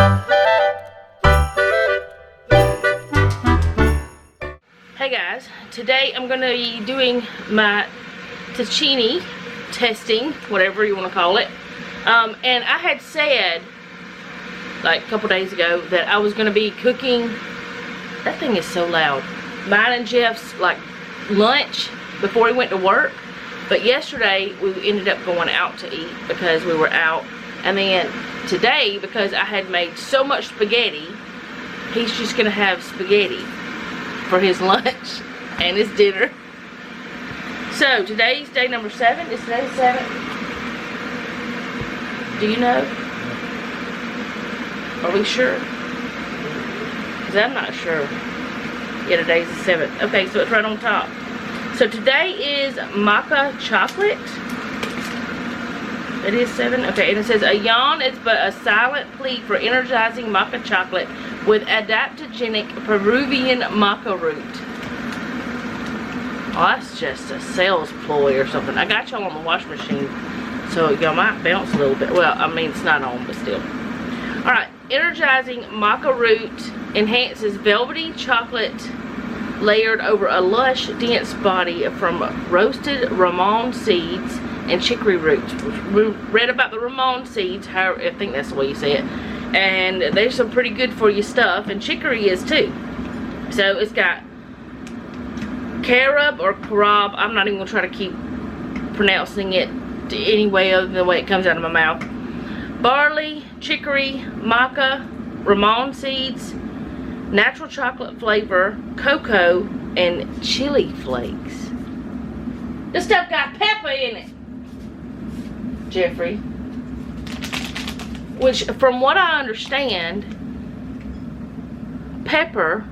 Hey guys, today I'm going to be doing my tahini testing, whatever you want to call it. And I had said, like a couple days ago, that I was going to be cooking, that thing is so loud, mine and Jeff's like lunch before he went to work. But yesterday we ended up going out to eat because we were out. And then today, because I had made so much spaghetti, he's just going to have spaghetti for his lunch and his dinner. So today's day number 7. Is today the 7th? Do you know? Are we sure? Because I'm not sure. Yeah, today's the 7th. Okay, so it's right on top. So today is maca chocolate. It is 7. Okay, and it says a yawn is but a silent plea for energizing maca chocolate with adaptogenic Peruvian maca root. Oh, that's just a sales ploy or something. I got y'all on the washing machine, so y'all might bounce a little bit. Well, I mean, it's not on, but still. Alright, energizing maca root enhances velvety chocolate layered over a lush, dense body from roasted ramon seeds and chicory roots. We read about the ramon seeds, however, I think that's the way you say it. And there's some pretty good for you stuff, and chicory is too. So it's got carob or carob. I'm not even gonna try to keep pronouncing it any way other than the way it comes out of my mouth. Barley, chicory, maca, ramon seeds, natural chocolate flavor, cocoa, and chili flakes. This stuff got pepper in it, Jeffrey. Which, from what I understand, pepper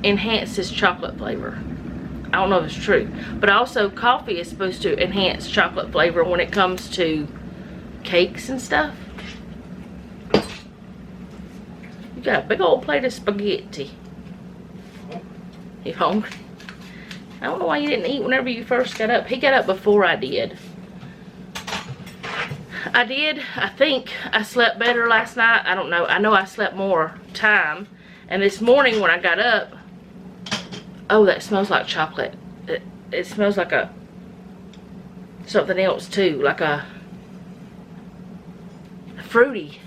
enhances chocolate flavor. I don't know if it's true. But also, coffee is supposed to enhance chocolate flavor when it comes to cakes and stuff. You got a big old plate of spaghetti. You hungry? I don't know why you didn't eat whenever you first got up. He got up before I did. I think I slept better last night. I don't know. I know I slept more time. And this morning when I got up, oh, that smells like chocolate. It smells like something else too, like a fruity.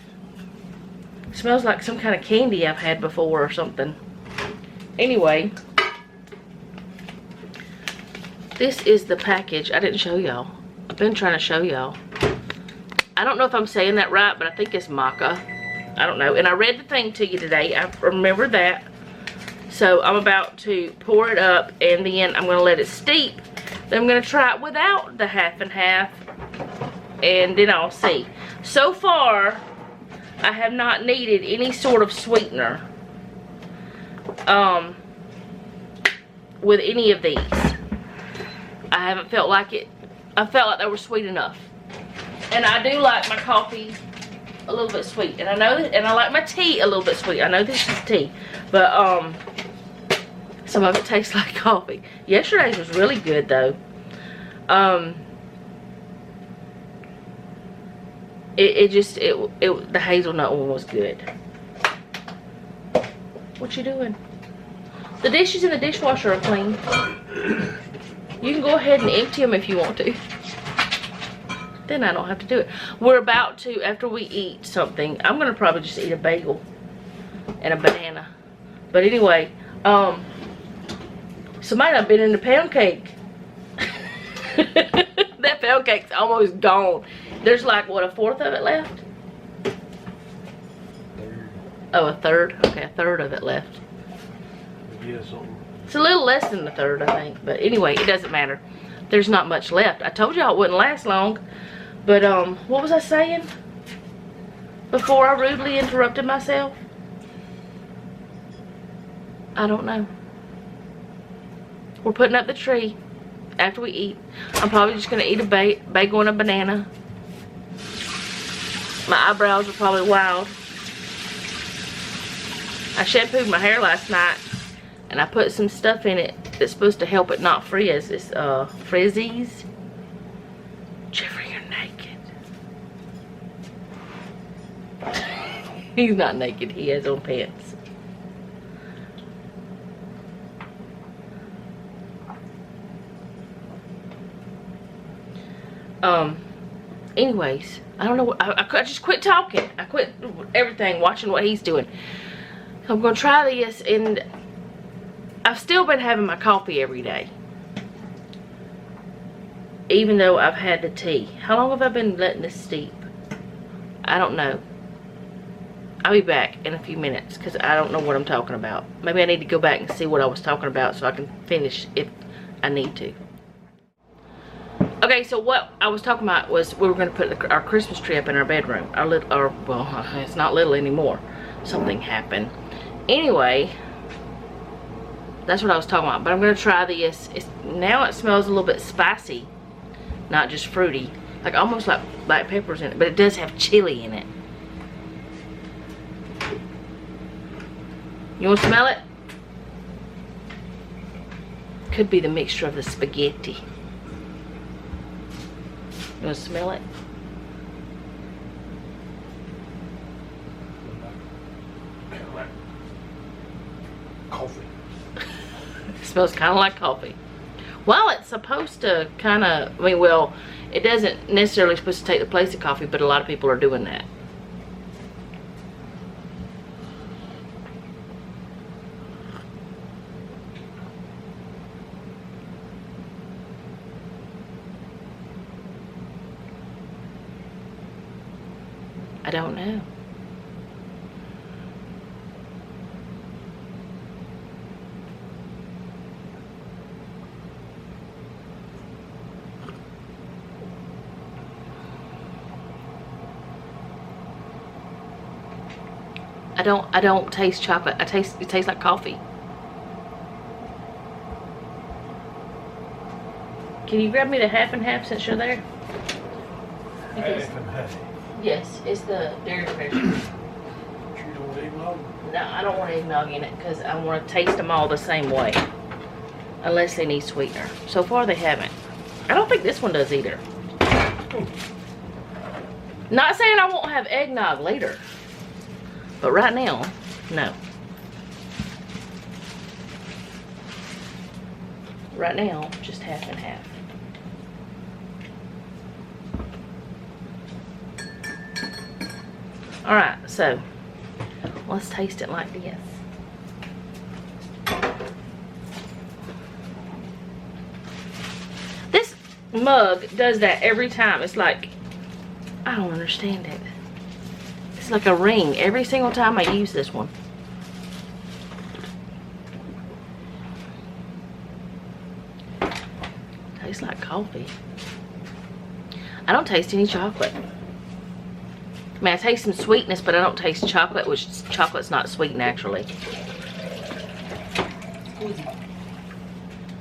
It smells like some kind of candy I've had before or something. Anyway, this is the package. I didn't show y'all. I've been trying to show y'all. I don't know if I'm saying that right, but I think it's maca. I don't know. And I read the thing to you today. I remember that. So I'm about to pour it up, and then I'm going to let it steep. Then I'm going to try it without the half and half, and then I'll see. So far, I have not needed any sort of sweetener with any of these. I haven't felt like it. I felt like they were sweet enough. And I do like my coffee a little bit sweet. And I know that, and I like my tea a little bit sweet. I know this is tea. But some of it tastes like coffee. Yesterday's was really good though. The hazelnut one was good. What you doing? The dishes in the dishwasher are clean. You can go ahead and empty them if you want to. Then I don't have to do it. We're about to, after we eat something, I'm going to probably just eat a bagel and a banana. But anyway, somebody done been in the pound cake. That pound cake's almost gone. There's like, what, a fourth of it left? Oh, a third? Okay, a third of it left. It's a little less than a third, I think. But anyway, it doesn't matter. There's not much left. I told y'all it wouldn't last long. But, what was I saying before I rudely interrupted myself? I don't know. We're putting up the tree after we eat. I'm probably just going to eat a bagel and a banana. My eyebrows are probably wild. I shampooed my hair last night, and I put some stuff in it that's supposed to help it not frizz. It's frizzies. Jeffrey, you're naked. He's not naked. He has on pants. Anyways, I don't know. I just quit talking. I quit everything, watching what he's doing. So I'm going to try this, and I've still been having my coffee every day. Even though I've had the tea. How long have I been letting this steep? I don't know. I'll be back in a few minutes because I don't know what I'm talking about. Maybe I need to go back and see what I was talking about so I can finish if I need to. Okay, so what I was talking about was we were going to put our Christmas tree up in our bedroom. Well, it's not little anymore. Something happened. Anyway, that's what I was talking about. But I'm going to try this. Now it smells a little bit spicy. Not just fruity. Like almost like black peppers in it. But it does have chili in it. You want to smell it? Could be the mixture of the spaghetti. You want to smell it? Kind of like coffee. It smells kind of like coffee. Well, it's supposed to kind of, I mean, well, it doesn't necessarily supposed to take the place of coffee, but a lot of people are doing that. I don't know. I don't taste chocolate. It tastes like coffee. Can you grab me the half and half since you're there? Half and half. Yes, it's the dairy pressure. You don't want eggnog? No, I don't want eggnog in it because I want to taste them all the same way. Unless they need sweetener. So far they haven't. I don't think this one does either. Not saying I won't have eggnog later. But right now, no. Right now, just half and half. Alright, so let's taste it like this. This mug does that every time. It's like, I don't understand it. It's like a ring every single time I use this one. Tastes like coffee. I don't taste any chocolate. I mean, I taste some sweetness, but I don't taste chocolate, which chocolate's not sweet naturally.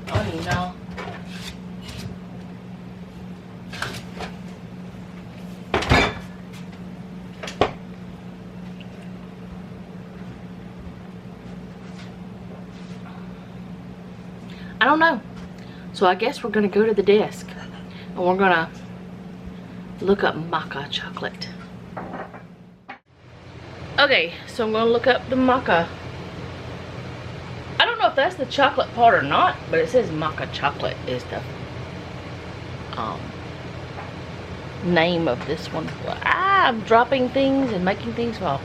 Oh, you know. I don't know. So I guess we're going to go to the desk and we're going to look up maca chocolate. Okay, so I'm going to look up the maca. I don't know if that's the chocolate part or not, but it says maca chocolate is the name of this one. I'm dropping things and making things fall.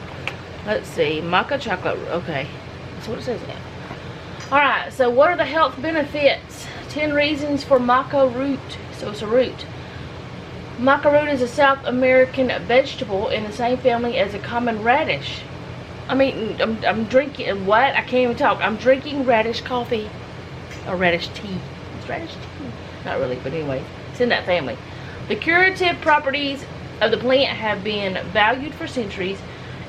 Let's see, maca chocolate. Okay, that's what it says. Alright, so what are the health benefits? 10 reasons for maca root. So it's a root. Maca root is a South American vegetable in the same family as a common radish. I mean, I'm drinking, what? I can't even talk. I'm drinking radish coffee. Or radish tea. It's radish tea. Not really, but anyway. It's in that family. The curative properties of the plant have been valued for centuries,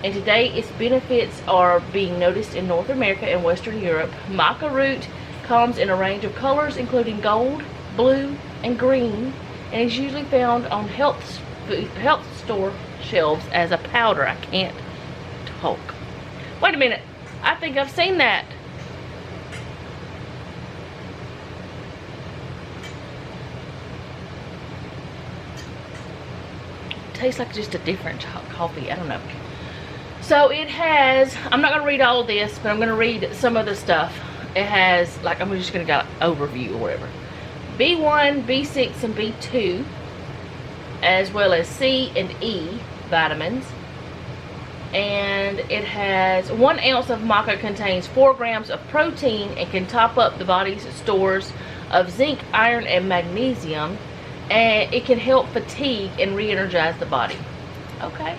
and today its benefits are being noticed in North America and Western Europe. Maca root comes in a range of colors including gold, blue, and green, and is usually found on health store shelves as a powder. I can't talk. Wait a minute. I think I've seen that. Tastes like just a different coffee. I don't know. So it has, I'm not going to read all of this, but I'm going to read some of the stuff. It has, like, I'm just going to go overview or whatever. B1, B6, and B2, as well as C and E vitamins. And it has 1 ounce of maca contains 4 grams of protein and can top up the body's stores of zinc, iron, and magnesium. And it can help fatigue and re-energize the body. Okay.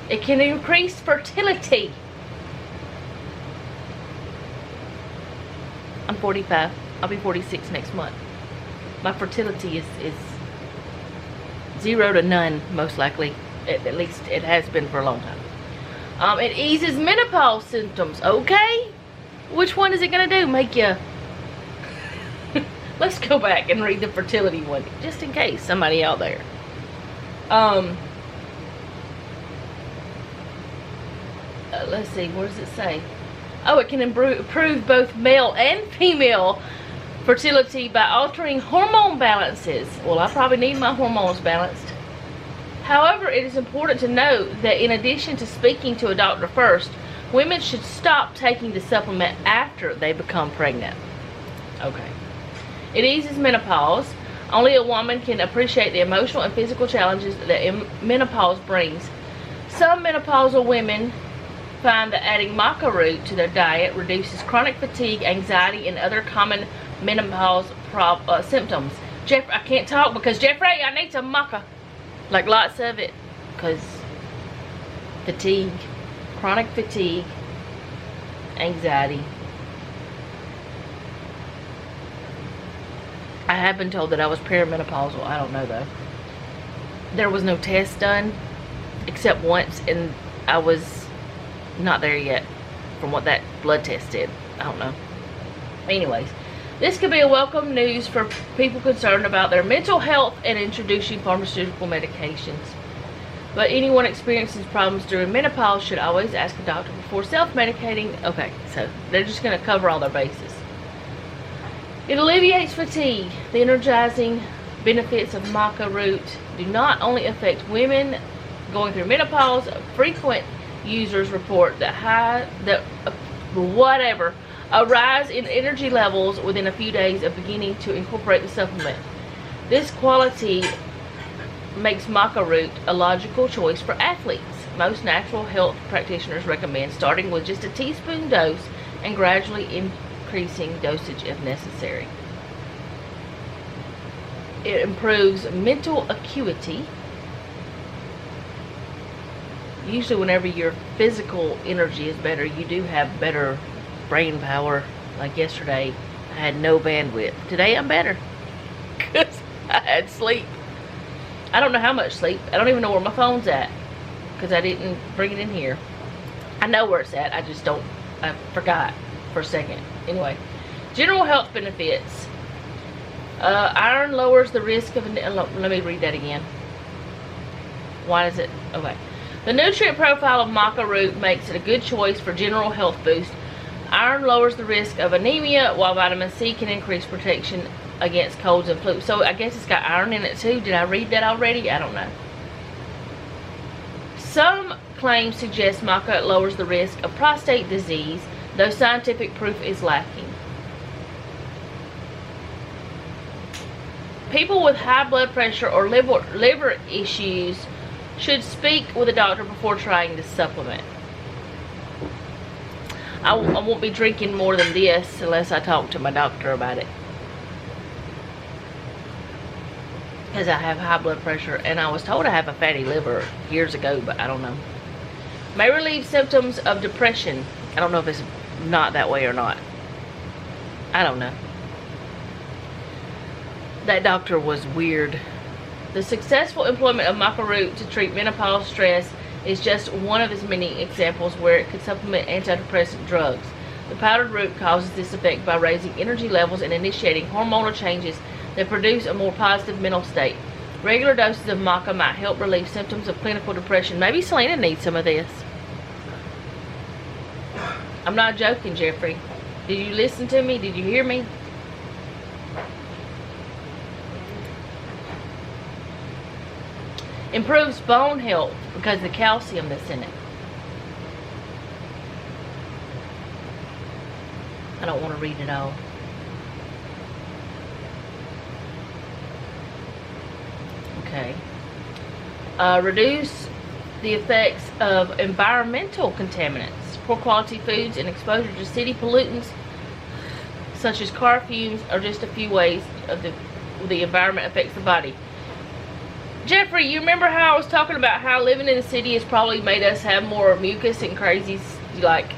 It can increase fertility. I'm 45. I'll be 46 next month. My fertility is 0 to none, most likely. At least it has been for a long time. It eases menopause symptoms. Okay. Which one is it going to do? Make you... Let's go back and read the fertility one, just in case somebody out there. Let's see, what does it say? Oh, it can improve both male and female fertility by altering hormone balances. Well, I probably need my hormones balanced. However, it is important to note that in addition to speaking to a doctor first, women should stop taking the supplement after they become pregnant. Okay. It eases menopause. Only a woman can appreciate the emotional and physical challenges that menopause brings. Some menopausal women find that adding maca root to their diet reduces chronic fatigue, anxiety, and other common menopause symptoms. I can't talk because Jeffrey, I need some maca. Like lots of it. Because fatigue, chronic fatigue, anxiety. I have been told that I was perimenopausal. I don't know though. There was no test done except once, and I was not there yet from what that blood test did. I don't know. Anyways, this could be a welcome news for people concerned about their mental health and introducing pharmaceutical medications. But anyone experiencing problems during menopause should always ask a doctor before self-medicating. Okay, so they're just going to cover all their bases. It alleviates fatigue. The energizing benefits of maca root do not only affect women going through menopause. Frequent users report that a rise in energy levels within a few days of beginning to incorporate the supplement. This quality makes maca root a logical choice for athletes. Most natural health practitioners recommend starting with just a teaspoon dose and gradually increasing dosage if necessary. It improves mental acuity. Usually whenever your physical energy is better, you do have better brain power. Like yesterday, I had no bandwidth. Today I'm better because I had sleep. I don't know how much sleep. I don't even know where my phone's at because I didn't bring it in here. I know where it's at. I forgot for a second. Anyway, general health benefits. Iron lowers the risk of... Let me read that again. Why is it... Okay. The nutrient profile of maca root makes it a good choice for general health boost. Iron lowers the risk of anemia, while vitamin C can increase protection against colds and flu. So I guess it's got iron in it too. Did I read that already? I don't know. Some claims suggest maca lowers the risk of prostate disease, though scientific proof is lacking. People with high blood pressure or liver issues should speak with a doctor before trying this supplement. I won't be drinking more than this unless I talk to my doctor about it. Because I have high blood pressure, and I was told I have a fatty liver years ago, but I don't know. May relieve symptoms of depression. I don't know if it's not that way or not. I don't know. That doctor was weird. The successful employment of maca root to treat menopause stress is just one of as many examples where it could supplement antidepressant drugs. The powdered root causes this effect by raising energy levels and initiating hormonal changes that produce a more positive mental state. Regular doses of maca might help relieve symptoms of clinical depression. Maybe Selena needs some of this. I'm not joking, Jeffrey. Did you listen to me? Did you hear me? Improves bone health because of the calcium that's in it. I don't want to read it all. Okay. Reduce the effects of environmental contaminants. Poor quality foods and exposure to city pollutants such as car fumes are just a few ways of the environment affects the body. Jeffrey, you remember how I was talking about how living in the city has probably made us have more mucus and crazy, like,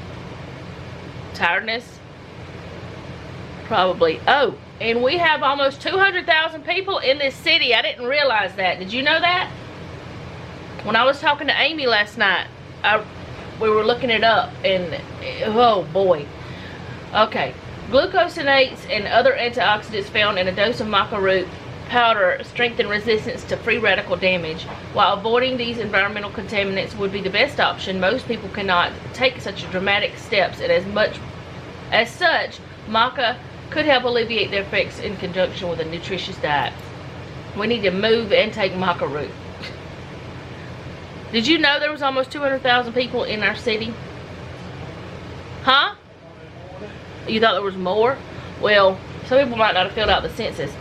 tiredness? Probably. Oh, and we have almost 200,000 people in this city. I didn't realize that. Did you know that? When I was talking to Amy last night, we were looking it up, and oh boy. Okay. Glucosinates and other antioxidants found in a dose of maca root powder strengthen resistance to free radical damage. While avoiding these environmental contaminants would be the best option, most people cannot take such dramatic steps, and as such, maca could help alleviate their effects in conjunction with a nutritious diet. We need to move and take maca root. Did you know there was almost 200,000 people in our city? Huh? You thought there was more? Well, some people might not have filled out the census.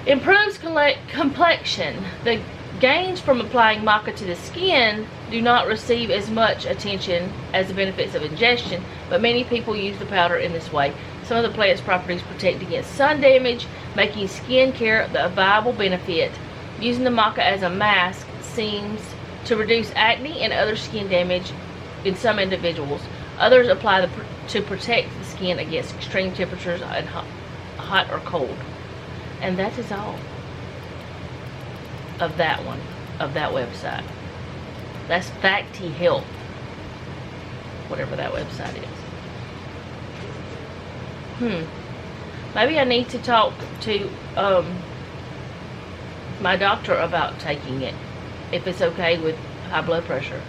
Improves complexion. The gains from applying maca to the skin do not receive as much attention as the benefits of ingestion, but many people use the powder in this way. Some of the plant's properties protect against sun damage, making skin care a viable benefit. Using the maca as a mask seems to reduce acne and other skin damage in some individuals. Others apply to protect the skin against extreme temperatures and hot or cold. And that is all of that one, of that website. That's Facty Health, whatever that website is. Maybe I need to talk to my doctor about taking it, if it's okay with high blood pressure.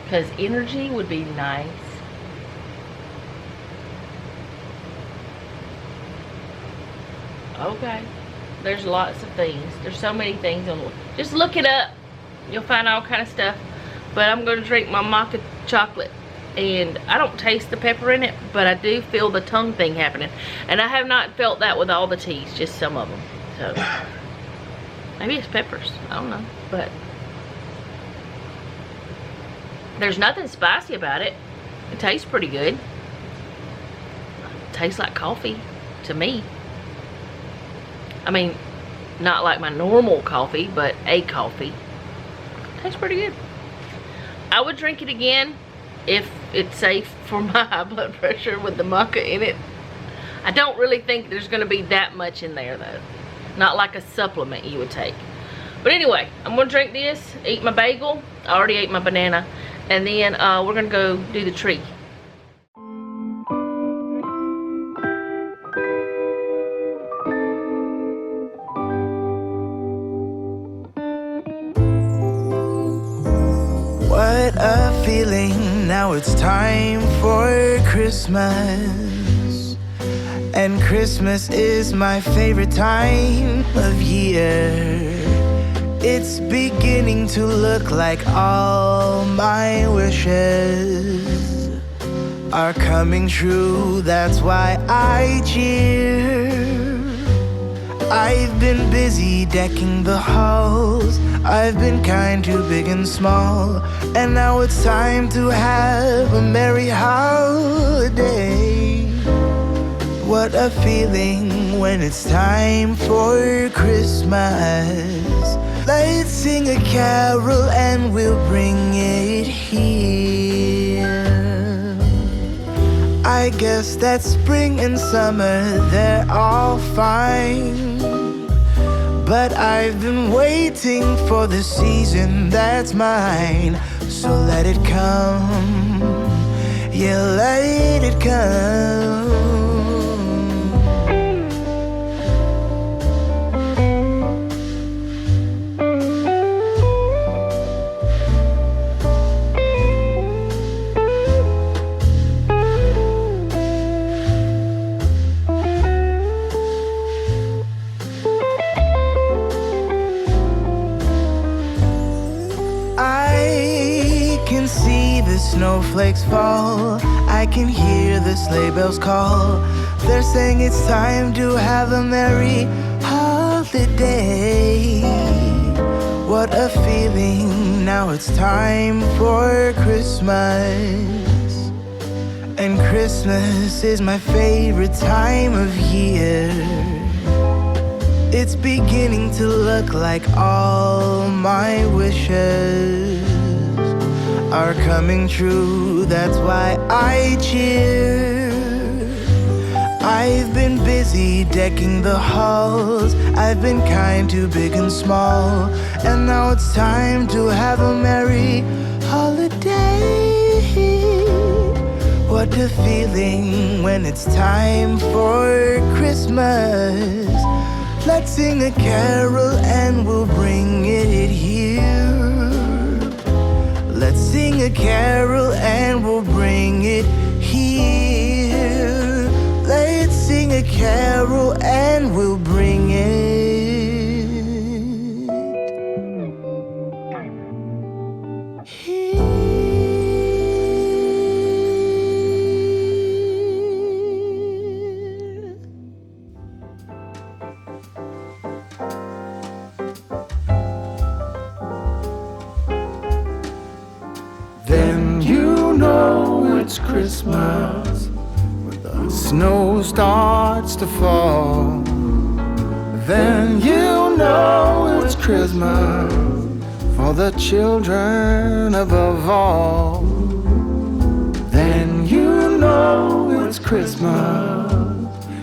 Because energy would be nice. Okay. There's lots of things. There's so many things. Just look it up. You'll find all kind of stuff. But I'm going to drink my maca chocolate. And I don't taste the pepper in it, but I do feel the tongue thing happening. And I have not felt that with all the teas, just some of them. So, maybe it's peppers. I don't know. But there's nothing spicy about it. It tastes pretty good. It tastes like coffee to me. I mean, not like my normal coffee, but a coffee. Tastes pretty good. I would drink it again if it's safe for my high blood pressure with the maca in it. I don't really think there's going to be that much in there, though. Not like a supplement you would take. But anyway, I'm going to drink this, eat my bagel. I already ate my banana. And then we're going to go do the tree. What a feeling, now it's time for Christmas. And Christmas is my favorite time of year. It's beginning to look like all my wishes are coming true, that's why I cheer. I've been busy decking the halls, I've been kind to big and small, and now it's time to have a merry holiday. What a feeling when it's time for Christmas. Let's sing a carol and we'll bring it here. I guess that spring and summer, they're all fine, but I've been waiting for the season that's mine. So let it come, yeah, let it come. can see the snowflakes fall. I can hear the sleigh bells call. They're saying it's time to have a merry holiday. What a feeling, now it's time for Christmas. And Christmas is my favorite time of year. It's beginning to look like all my wishes are coming true. That's why I cheer. I've been busy decking the halls. I've been kind to big and small. And now it's time to have a merry holiday. What a feeling when it's time for Christmas. Let's sing a carol and we'll bring it here. Let's sing a carol and we'll bring it here. Let's sing a carol and we'll bring it here. Then you know it's Christmas when the snow starts to fall. Then you know it's Christmas for the children above all. Then you know it's Christmas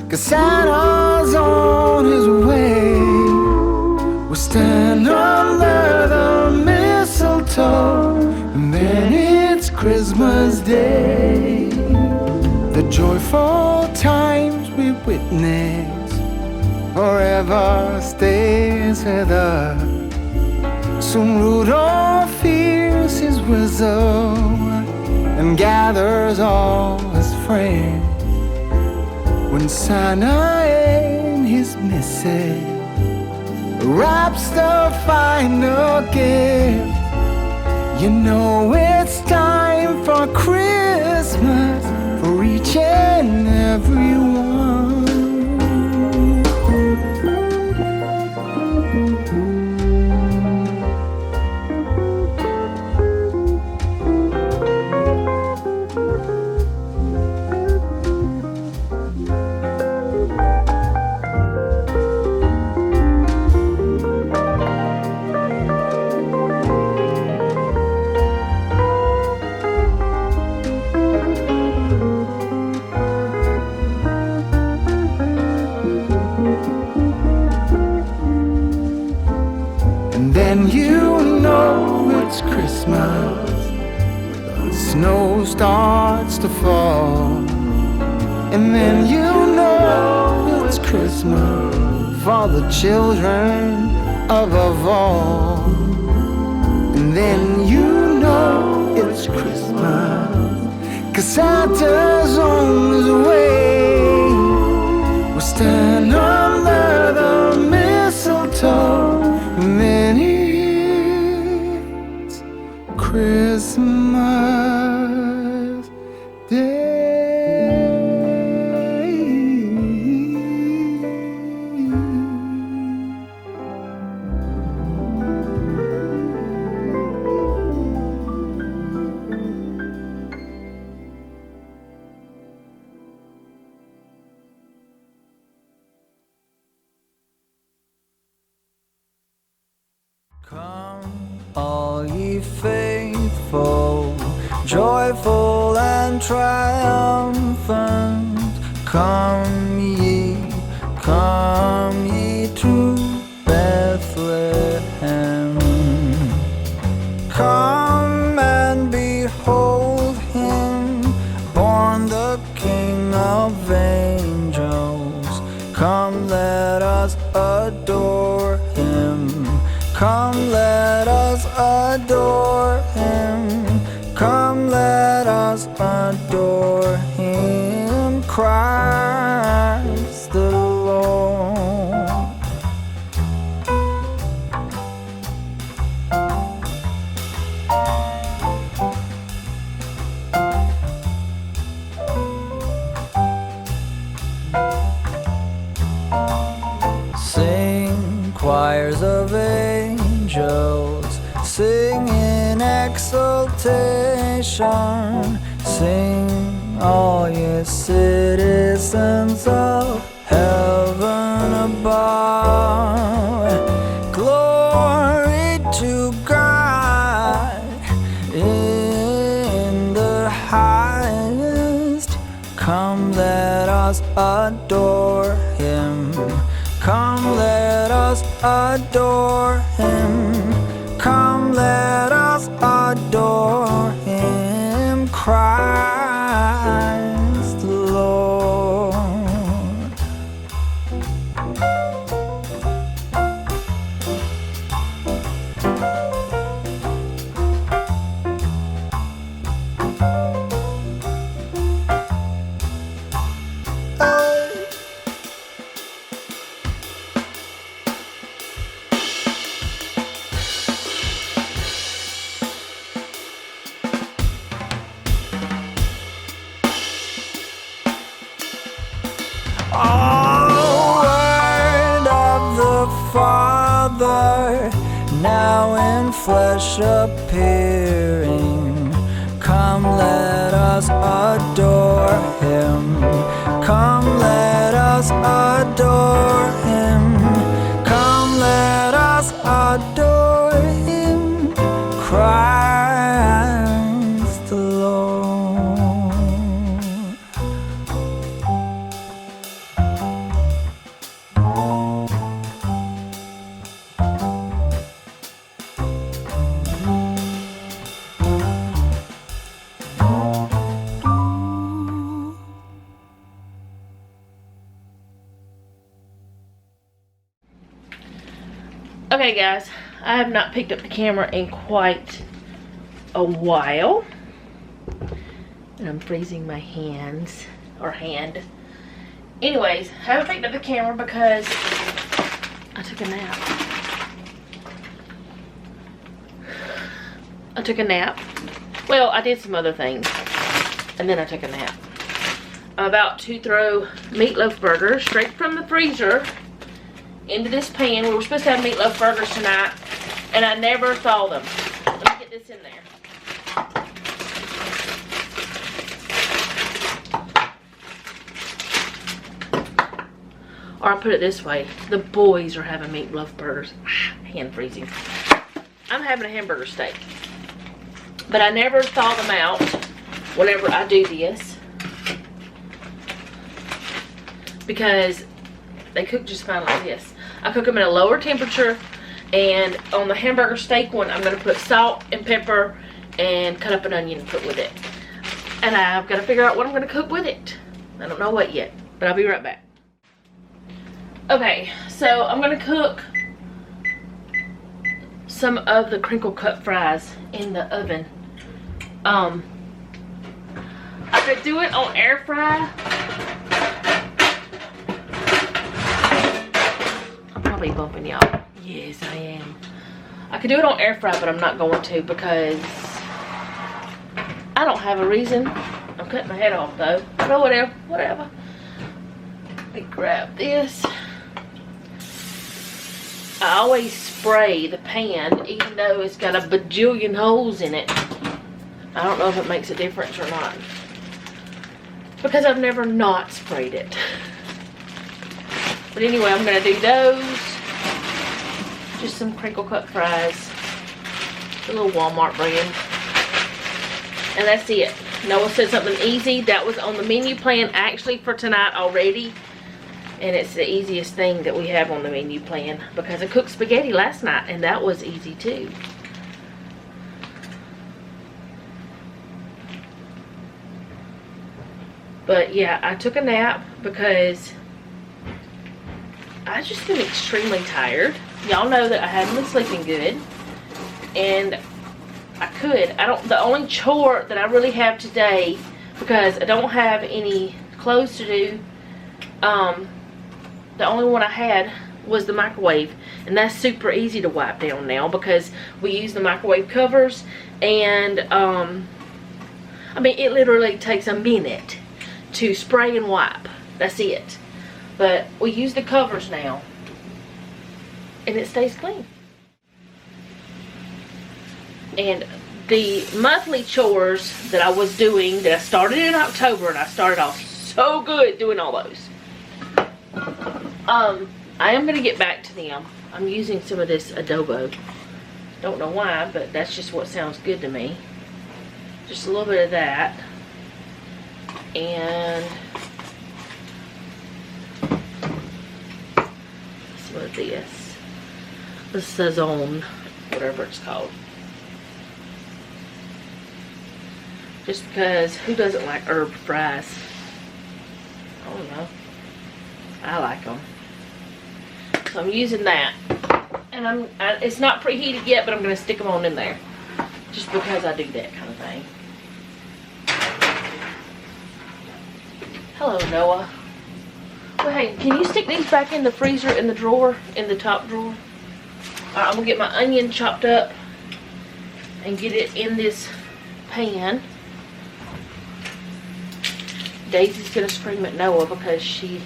'cause Santa's on his way. We stand under the mistletoe, and then it's Christmas Day. The joyful times we witness forever stays with us. Soon Rudolph hears his whistle and gathers all his friends. When Santa and his missus wraps the final gift, you know it's time for Christmas for each and every one. And you know it's Christmas when the snow starts to fall. And then you know it's Christmas for the children above all. And then you know it's Christmas 'cause Santa's on his way. We'll stand under the mistletoe, and then it's Christmas Day. Come, all ye faithful, joyful and triumphant. Come ye to Bethlehem. Come and behold him, born the King of angels. Come, let us adore him. Come, let us adore him. Come, let us adore him, Christ the Lord. in exultation, sing all ye citizens of heaven above. Glory to God in the highest. Come, let us adore him. Come, let us adore him. Come, let us adore him, Christ the Lord. Father, now in flesh appearing, come, let us adore him. Come, let us adore him. Come, let us adore him, Christ the Lord. Okay guys, I have not picked up the camera in quite a while. And I'm freezing my hands, or hand. Anyways, I haven't picked up the camera because I took a nap. Well, I did some other things, and then I took a nap. I'm about to throw meatloaf burgers straight from the freezer into this pan. We were supposed to have meatloaf burgers tonight, and I never thaw them. Let me get this in there. Or I'll put it this way. The boys are having meatloaf burgers. Hand freezing. I'm having a hamburger steak. But I never thaw them out whenever I do this, because they cook just fine like this. I cook them at a lower temperature, and on the hamburger steak one, I'm going to put salt and pepper and cut up an onion and put with it. And I've got to figure out what I'm going to cook with it. I don't know what yet, but I'll be right back. Okay, so I'm going to cook some of the crinkle cut fries in the oven. I could do it on air fry. Probably bumping y'all. Yes, I am. I could do it on air fry, but I'm not going to because I don't have a reason. I'm cutting my head off though. But whatever. Let me grab this. I always spray the pan even though it's got a bajillion holes in it. I don't know if it makes a difference or not, because I've never not sprayed it. But anyway, I'm going to do those. Just some crinkle cut fries. A little Walmart brand. And that's it. Noah said something easy. That was on the menu plan actually for tonight already. And it's the easiest thing that we have on the menu plan, because I cooked spaghetti last night and that was easy too. But yeah, I took a nap because I just been extremely tired. Y'all know that I haven't been sleeping good. And the only chore that I really have today, because I don't have any clothes to do, the only one I had was the microwave. And that's super easy to wipe down now because we use the microwave covers. And, I mean, it literally takes a minute to spray and wipe. That's it. But we use the covers now, and it stays clean. And the monthly chores that I was doing, that I started in October, and I started off so good doing all those. I am going to get back to them. I'm using some of this adobo. Don't know why, but that's just what sounds good to me. Just a little bit of that. And some of this. The Saison, whatever it's called. Just because, who doesn't like herb fries? I don't know. I like them. So I'm using that. And it's not preheated yet, but I'm going to stick them on in there. Just because I do that kind of thing. Hello, Noah. Well, hey, can you stick these back in the freezer in the drawer, in the top drawer? Alright, I'm going to get my onion chopped up and get it in this pan. Daisy's going to scream at Noah because she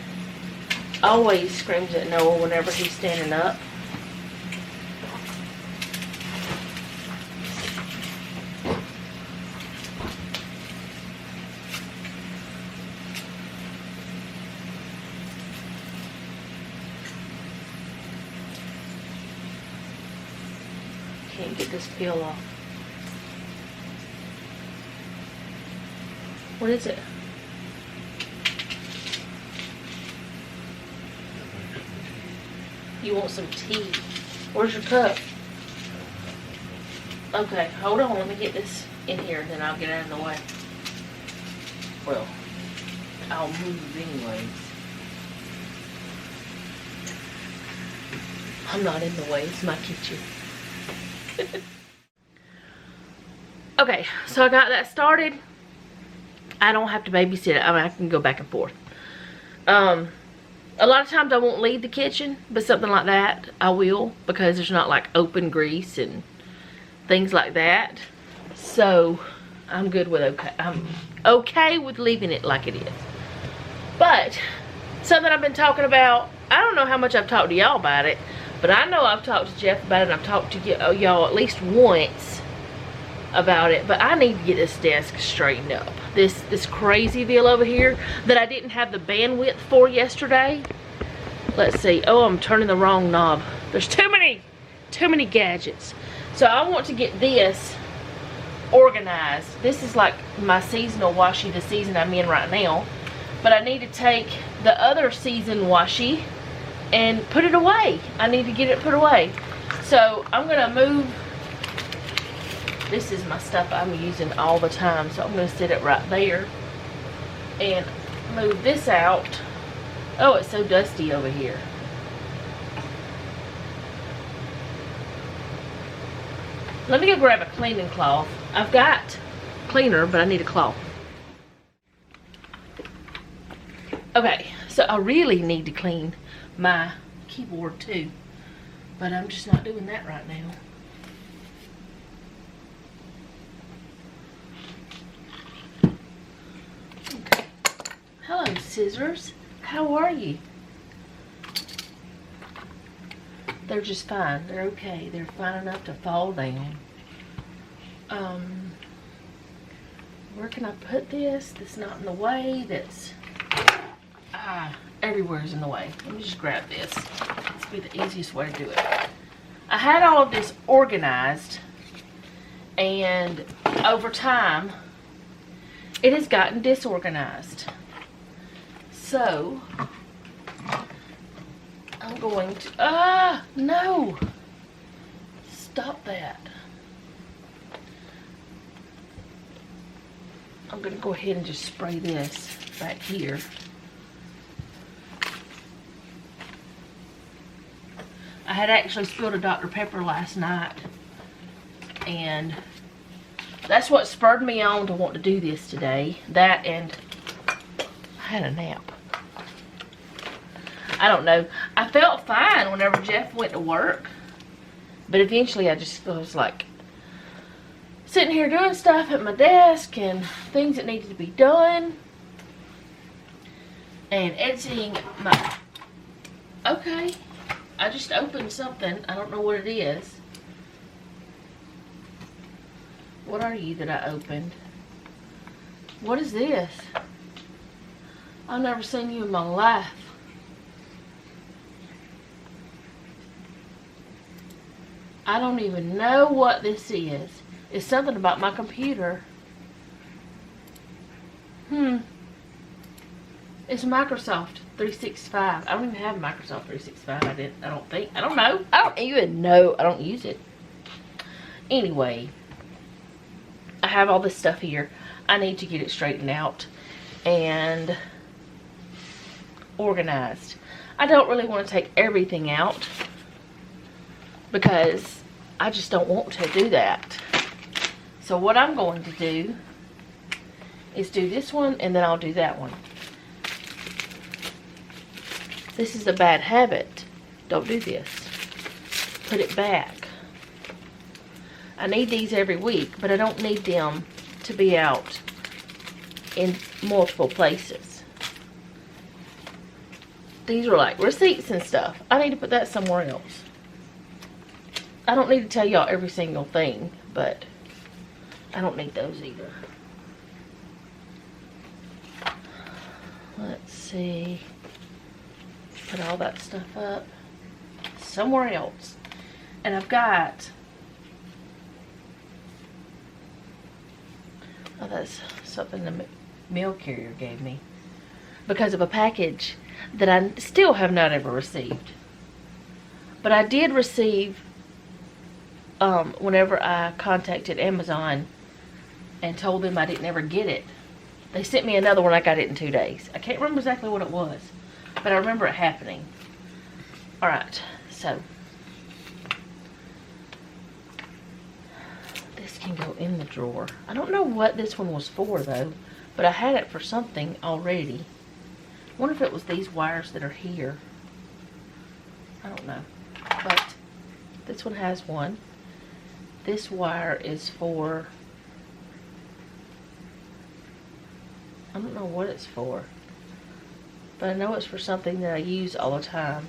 always screams at Noah whenever he's standing up. Can't get this peel off. What is it? You want some tea? Where's your cup? Okay, hold on. Let me get this in here, then I'll get out of the way. Well, I'll move anyways. I'm not in the way. It's my kitchen. Okay, so I got that started. I don't have to babysit it. I mean, I can go back and forth. A lot of times I won't leave the kitchen, but something like that I will, because there's not like open grease and things like that. So I'm good with I'm okay with leaving it like it is. But something I've been talking about, I don't know how much I've talked to y'all about it, but I know I've talked to Jeff about it, and I've talked to y'all at least once about it. But I need to get this desk straightened up. This crazy deal over here that I didn't have the bandwidth for yesterday. Let's see. Oh, I'm turning the wrong knob. There's too many gadgets. So I want to get this organized. This is like my seasonal washi, the season I'm in right now. But I need to take the other season washi and put it away. I need to get it put away. So I'm gonna move. This is my stuff I'm using all the time, so I'm going to sit it right there and move this out. Oh, it's so dusty over here. Let me go grab a cleaning cloth. I've got cleaner, but I need a cloth. Okay, so I really need to clean my keyboard too, but I'm just not doing that right now. Hello, scissors. How are you? They're just fine. They're okay. They're fine enough to fall down. Where can I put this? That's not in the way. That's everywhere's in the way. Let me just grab this. This will be the easiest way to do it. I had all of this organized, and over time, it has gotten disorganized. So, I'm going to, no, stop that. I'm going to go ahead and just spray this back here. I had actually spilled a Dr. Pepper last night, and that's what spurred me on to want to do this today. That, and I had a nap. I don't know. I felt fine whenever Jeff went to work, but eventually I just was like sitting here doing stuff at my desk and things that needed to be done and editing my... Okay, I just opened something. I don't know what it is. What are you that I opened? What is this? I've never seen you in my life. I don't even know what this is. It's something about my computer. It's Microsoft 365. I don't even have Microsoft 365. I don't think. I don't know. I don't even know. I don't use it. Anyway, I have all this stuff here. I need to get it straightened out and organized. I don't really want to take everything out because I just don't want to do that. So what I'm going to do is do this one and then I'll do that one. This is a bad habit. Don't do this. Put it back. I need these every week, but I don't need them to be out in multiple places. These are like receipts and stuff. I need to put that somewhere else. I don't need to tell y'all every single thing, but I don't need those either. Let's see. Put all that stuff up somewhere else. And I've got, oh, that's something the mail carrier gave me because of a package that I still have not ever received. But I did receive, whenever I contacted Amazon and told them I didn't ever get it, they sent me another one. I got it in 2 days. I can't remember exactly what it was, but I remember it happening. Alright, so this can go in the drawer. I don't know what this one was for though, but I had it for something already. I wonder if it was these wires that are here. I don't know. But this one has one. This wire is for, I don't know what it's for, but I know it's for something that I use all the time.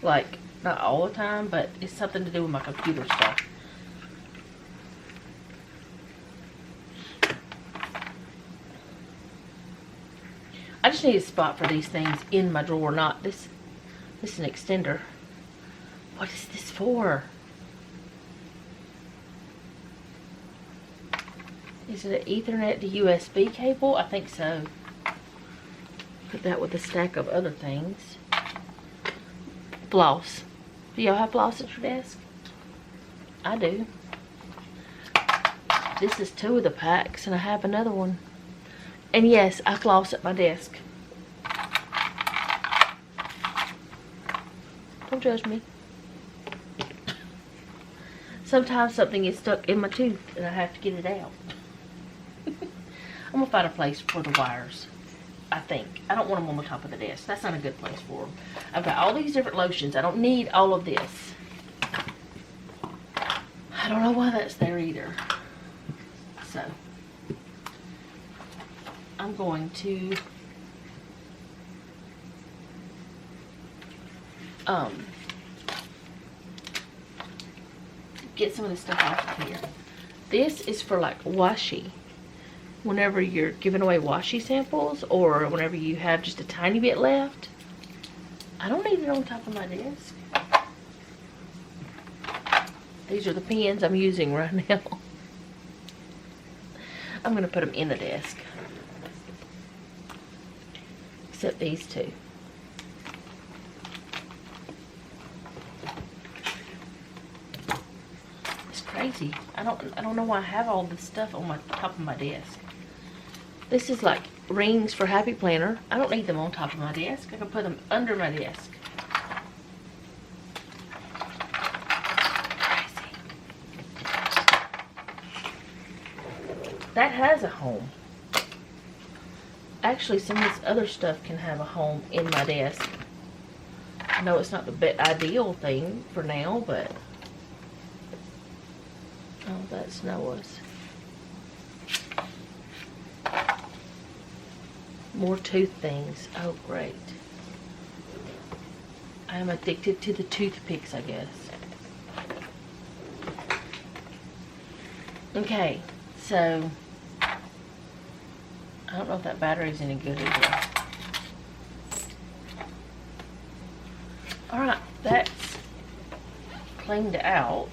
Like, not all the time, but it's something to do with my computer stuff. I just need a spot for these things in my drawer, not this. This is an extender. What is this for? Is it an Ethernet to USB cable? I think so. Put that with a stack of other things. Floss. Do y'all have floss at your desk? I do. This is 2 of the packs, and I have another one. And yes, I floss at my desk. Don't judge me. Sometimes something is stuck in my tooth, and I have to get it out. I'm going to find a place for the wires, I think. I don't want them on the top of the desk. That's not a good place for them. I've got all these different lotions. I don't need all of this. I don't know why that's there either. So, I'm going to get some of this stuff off of here. This is for like washi. Whenever you're giving away washi samples or whenever you have just a tiny bit left. I don't need it on top of my desk. These are the pens I'm using right now. I'm going to put them in the desk. Except these 2. It's crazy. I don't know why I have all this stuff on my top of my desk. This is like rings for Happy Planner. I don't need them on top of my desk. I can put them under my desk. Crazy. That has a home. Actually, some of this other stuff can have a home in my desk. I know it's not the ideal thing for now, but... Oh, that's Noah's. More tooth things. Oh, great. I am addicted to the toothpicks, I guess. Okay, so I don't know if that battery's any good either. Alright, that's cleaned out.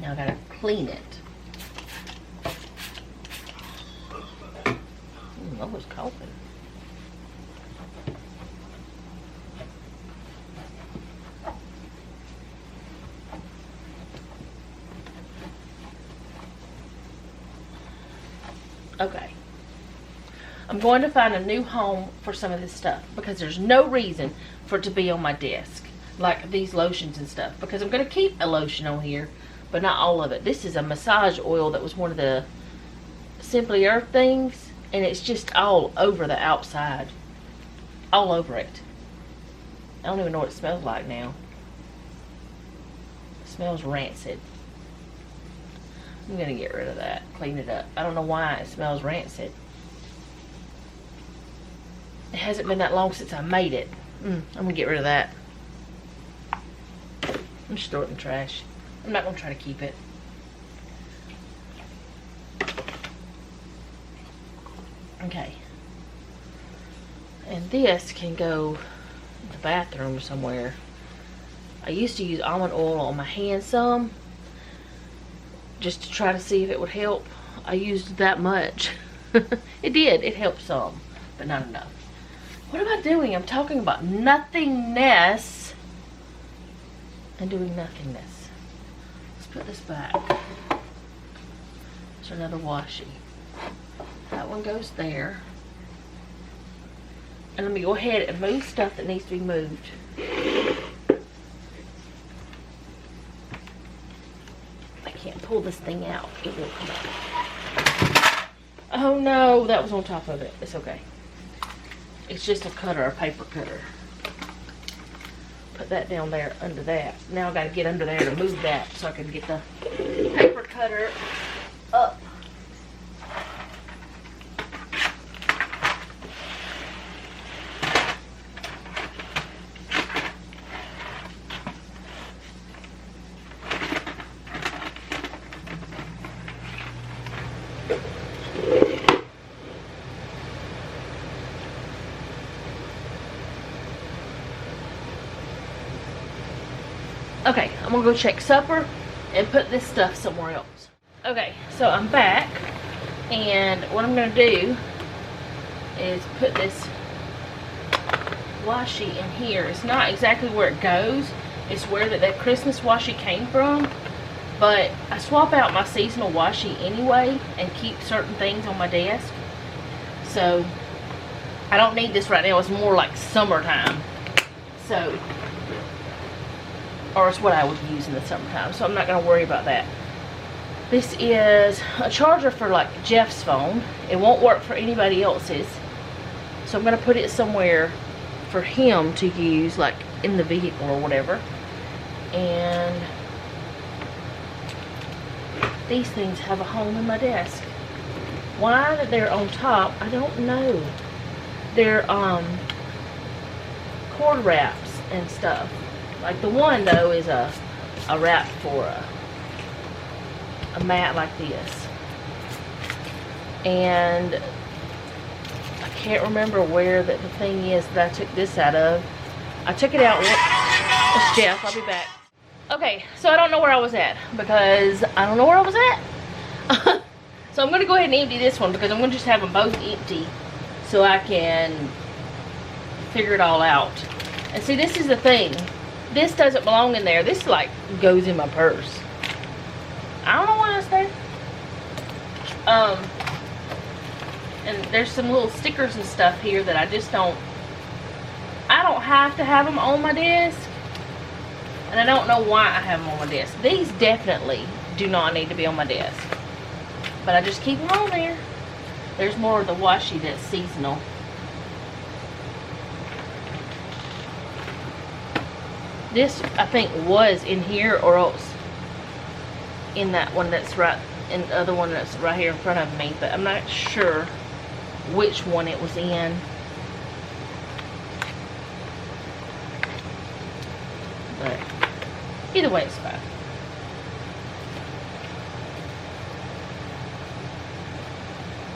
Now I gotta clean it. I was coughing. Okay. I'm going to find a new home for some of this stuff because there's no reason for it to be on my desk. Like these lotions and stuff. Because I'm going to keep a lotion on here, but not all of it. This is a massage oil that was one of the Simply Earth things. And it's just all over the outside. All over it. I don't even know what it smells like now. It smells rancid. I'm going to get rid of that. Clean it up. I don't know why it smells rancid. It hasn't been that long since I made it. I'm going to get rid of that. I'm just throw it in the trash. I'm not going to try to keep it. Okay. And this can go in the bathroom somewhere. I used to use almond oil on my hands some, just to try to see if it would help. I used that much. It did. It helped some, but not enough. What am I doing? I'm talking about nothingness and doing nothingness. Let's put this back. There's another washi. That one goes there. And let me go ahead and move stuff that needs to be moved. I can't pull this thing out. It won't come out. Oh no, that was on top of it. It's okay. It's just a cutter, a paper cutter. Put that down there under that. Now I gotta get under there to move that so I can get the paper cutter up. Okay, I'm gonna go check supper and put this stuff somewhere else. Okay, so I'm back, and what I'm gonna do is put this washi in here. It's not exactly where it goes. It's where that Christmas washi came from, but I swap out my seasonal washi anyway and keep certain things on my desk. So I don't need this right now. It's more like summertime. So, or it's what I would use in the summertime, so I'm not going to worry about that. This is a charger for like Jeff's phone. It won't work for anybody else's, so I'm going to put it somewhere for him to use, like in the vehicle or whatever. And these things have a home in my desk. Why they're on top, I don't know. They're cord wraps and stuff. Like the one though is a wrap for a mat like this. And I can't remember where the thing is that I took this out of. I took it out. It's Jeff. I'll be back. Okay, so I don't know where I was at because I don't know where I was at. So I'm going to go ahead and empty this one because I'm going to just have them both empty so I can figure it all out. And see, this is the thing. This doesn't belong in there. This like goes in my purse. I don't know why it's there. And there's some little stickers and stuff here that I just don't. I don't have to have them on my desk, and I don't know why I have them on my desk. These definitely do not need to be on my desk, but I just keep them on there. There's more of the washi that's seasonal. This, I think, was in here or else in that one that's right, in the other one that's right here in front of me, but I'm not sure which one it was in. But Either way, it's fine.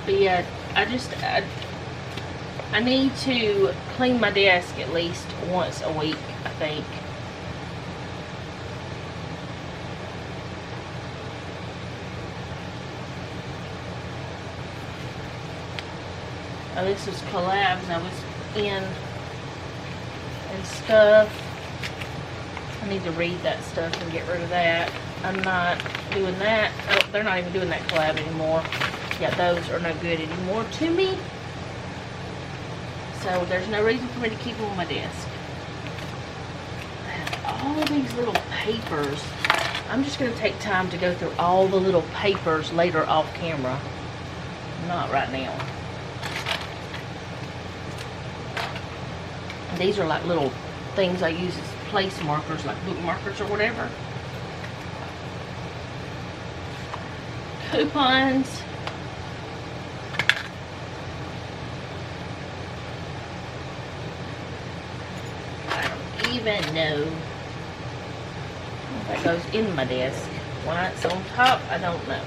But yeah, I need to clean my desk at least once a week, I think. Oh, this is collabs I was in and stuff. I need to read that stuff and get rid of that. I'm not doing that. Oh, they're not even doing that collab anymore. Yeah, those are no good anymore to me. So there's no reason for me to keep them on my desk. I have all of these little papers. I'm just going to take time to go through all the little papers later off camera. Not right now. These are like little things I use as place markers, like book markers or whatever. Coupons. I don't even know if that goes in my desk. Why it's on top, I don't know.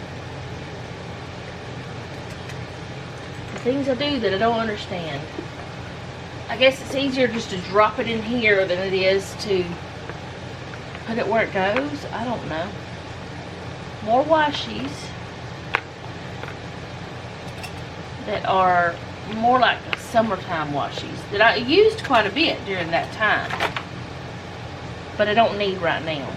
The things I do that I don't understand. I guess it's easier just to drop it in here than it is to put it where it goes. I don't know. More washies that are more like summertime washies that I used quite a bit during that time, but I don't need right now.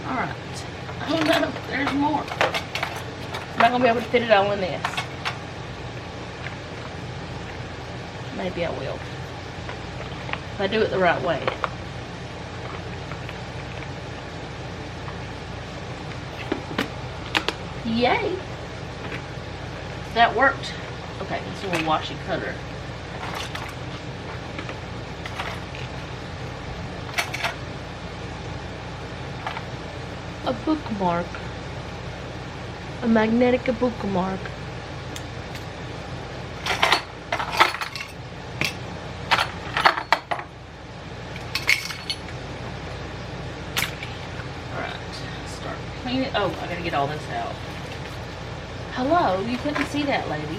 Alright. Oh no, there's more. I'm not going to be able to fit it all in this. Maybe I will. If I do it the right way. Yay! That worked. Okay, this is a washi cutter. A bookmark. A magnetic bookmark. Alright, start cleaning. Oh, I gotta get all this out. Hello, you couldn't see that, lady.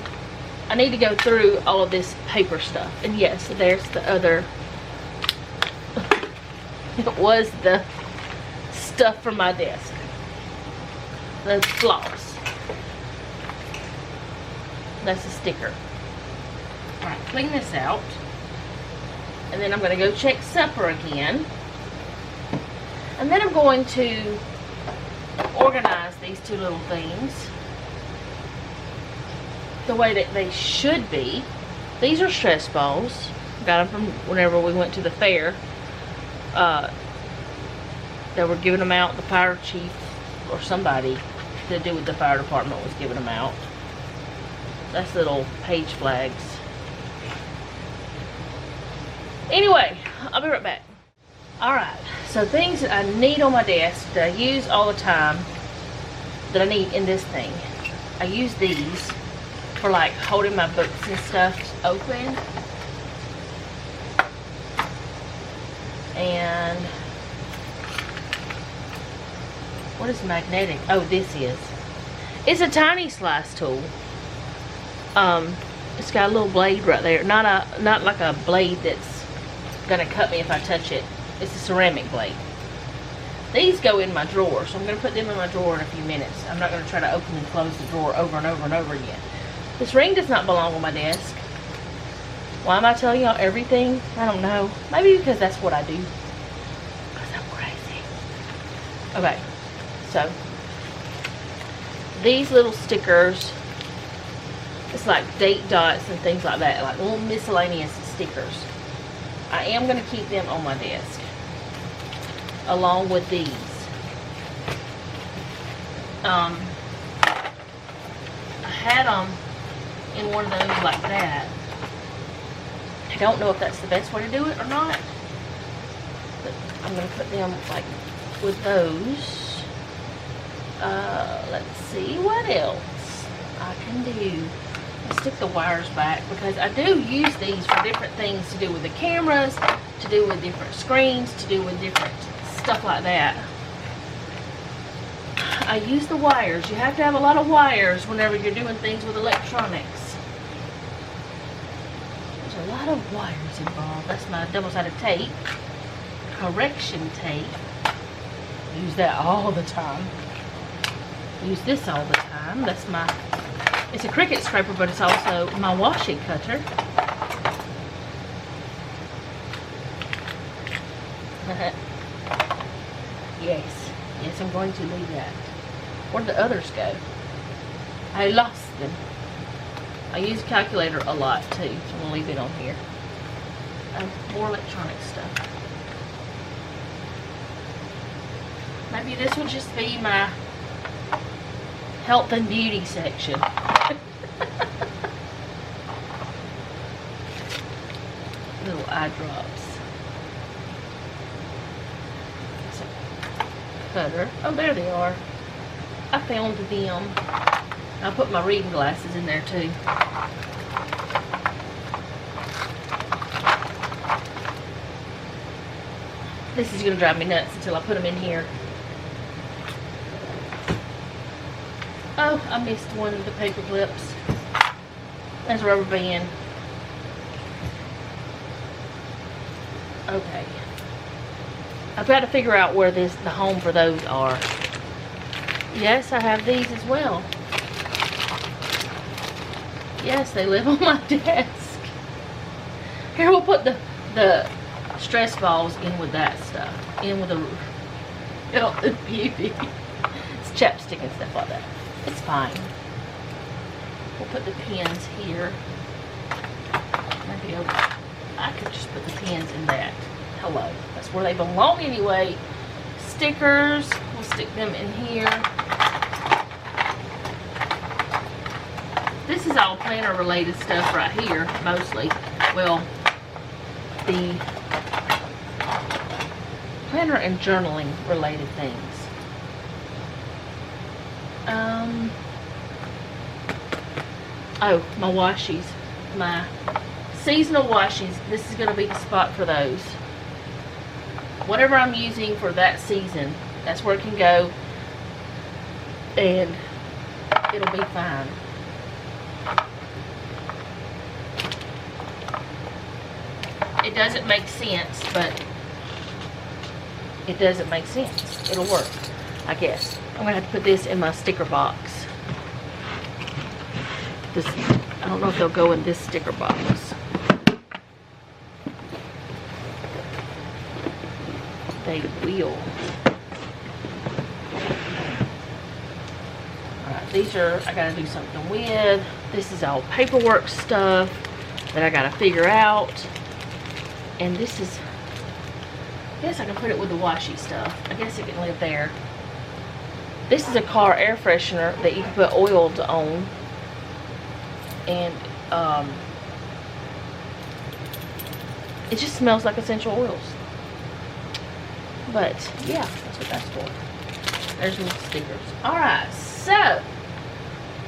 I need to go through all of this paper stuff. And yes, there's the other. It was the stuff from my desk. The floss. That's a sticker. Alright, clean this out. And then I'm going to go check supper again. And then I'm going to organize these two little things the way that they should be. These are stress balls. Got them from whenever we went to the fair. They were giving them out. The fire chief or somebody to do with the fire department was giving them out. That's little page flags. Anyway, I'll be right back. Alright, so things that I need on my desk that I use all the time that I need in this thing. I use these for like holding my books and stuff open. And what is magnetic? Oh, this is. It's a tiny slice tool. It's got a little blade right there. Not like a blade that's gonna cut me if I touch it. It's a ceramic blade. These go in my drawer, so I'm gonna put them in my drawer in a few minutes. I'm not gonna try to open and close the drawer over and over and over again. This ring does not belong on my desk. Why am I telling y'all everything? I don't know. Maybe because that's what I do. Because I'm crazy. Okay, so these little stickers, it's like date dots and things like that, like little miscellaneous stickers. I am going to keep them on my desk along with these. I had them in one of those like that. I don't know if that's the best way to do it or not, but I'm going to put them like with those. Let's see what else I can do. Let's stick the wires back because I do use these for different things to do with the cameras, to do with different screens, to do with different stuff like that. I use the wires. You have to have a lot of wires whenever you're doing things with electronics. There's a lot of wires involved. That's my double-sided tape. Correction tape. Use that all the time. Use this all the time. That's my, it's a Cricut scraper, but it's also my washing cutter. Yes, I'm going to leave that. Where did the others go? I lost them. I use a calculator a lot too, so I'm gonna leave it on here. More electronic stuff. Maybe this will just be my health and beauty section. Little eye drops. It's a cutter. Oh, there they are. I found them. I'll put my reading glasses in there too. This is going to drive me nuts until I put them in here. Oh, I missed one of the paper clips. There's a rubber band. Okay. I've got to figure out where the home for those are. Yes, I have these as well. Yes, they live on my desk. Here, we'll put the stress balls in with that stuff. In with the health and beauty. It's chapstick and stuff like that. It's fine. We'll put the pins here. Maybe I could just put the pins in that. Hello. That's where they belong anyway. Stickers. We'll stick them in here. This is all planner related stuff right here, mostly. Well, the planner and journaling related things. Oh, my washies. My seasonal washies. This is going to be the spot for those. Whatever I'm using for that season, that's where it can go. And it'll be fine. It doesn't make sense, but it doesn't make sense. It'll work, I guess. I'm going to have to put this in my sticker box. This, I don't know if they'll go in this sticker box. They will. Alright, these are, I got to do something with. This is all paperwork stuff that I got to figure out. And this is, I guess I can put it with the washi stuff. I guess it can live there. This is a car air freshener that you can put oils on. And it just smells like essential oils. But yeah, that's what that's for. There's some stickers. Alright, so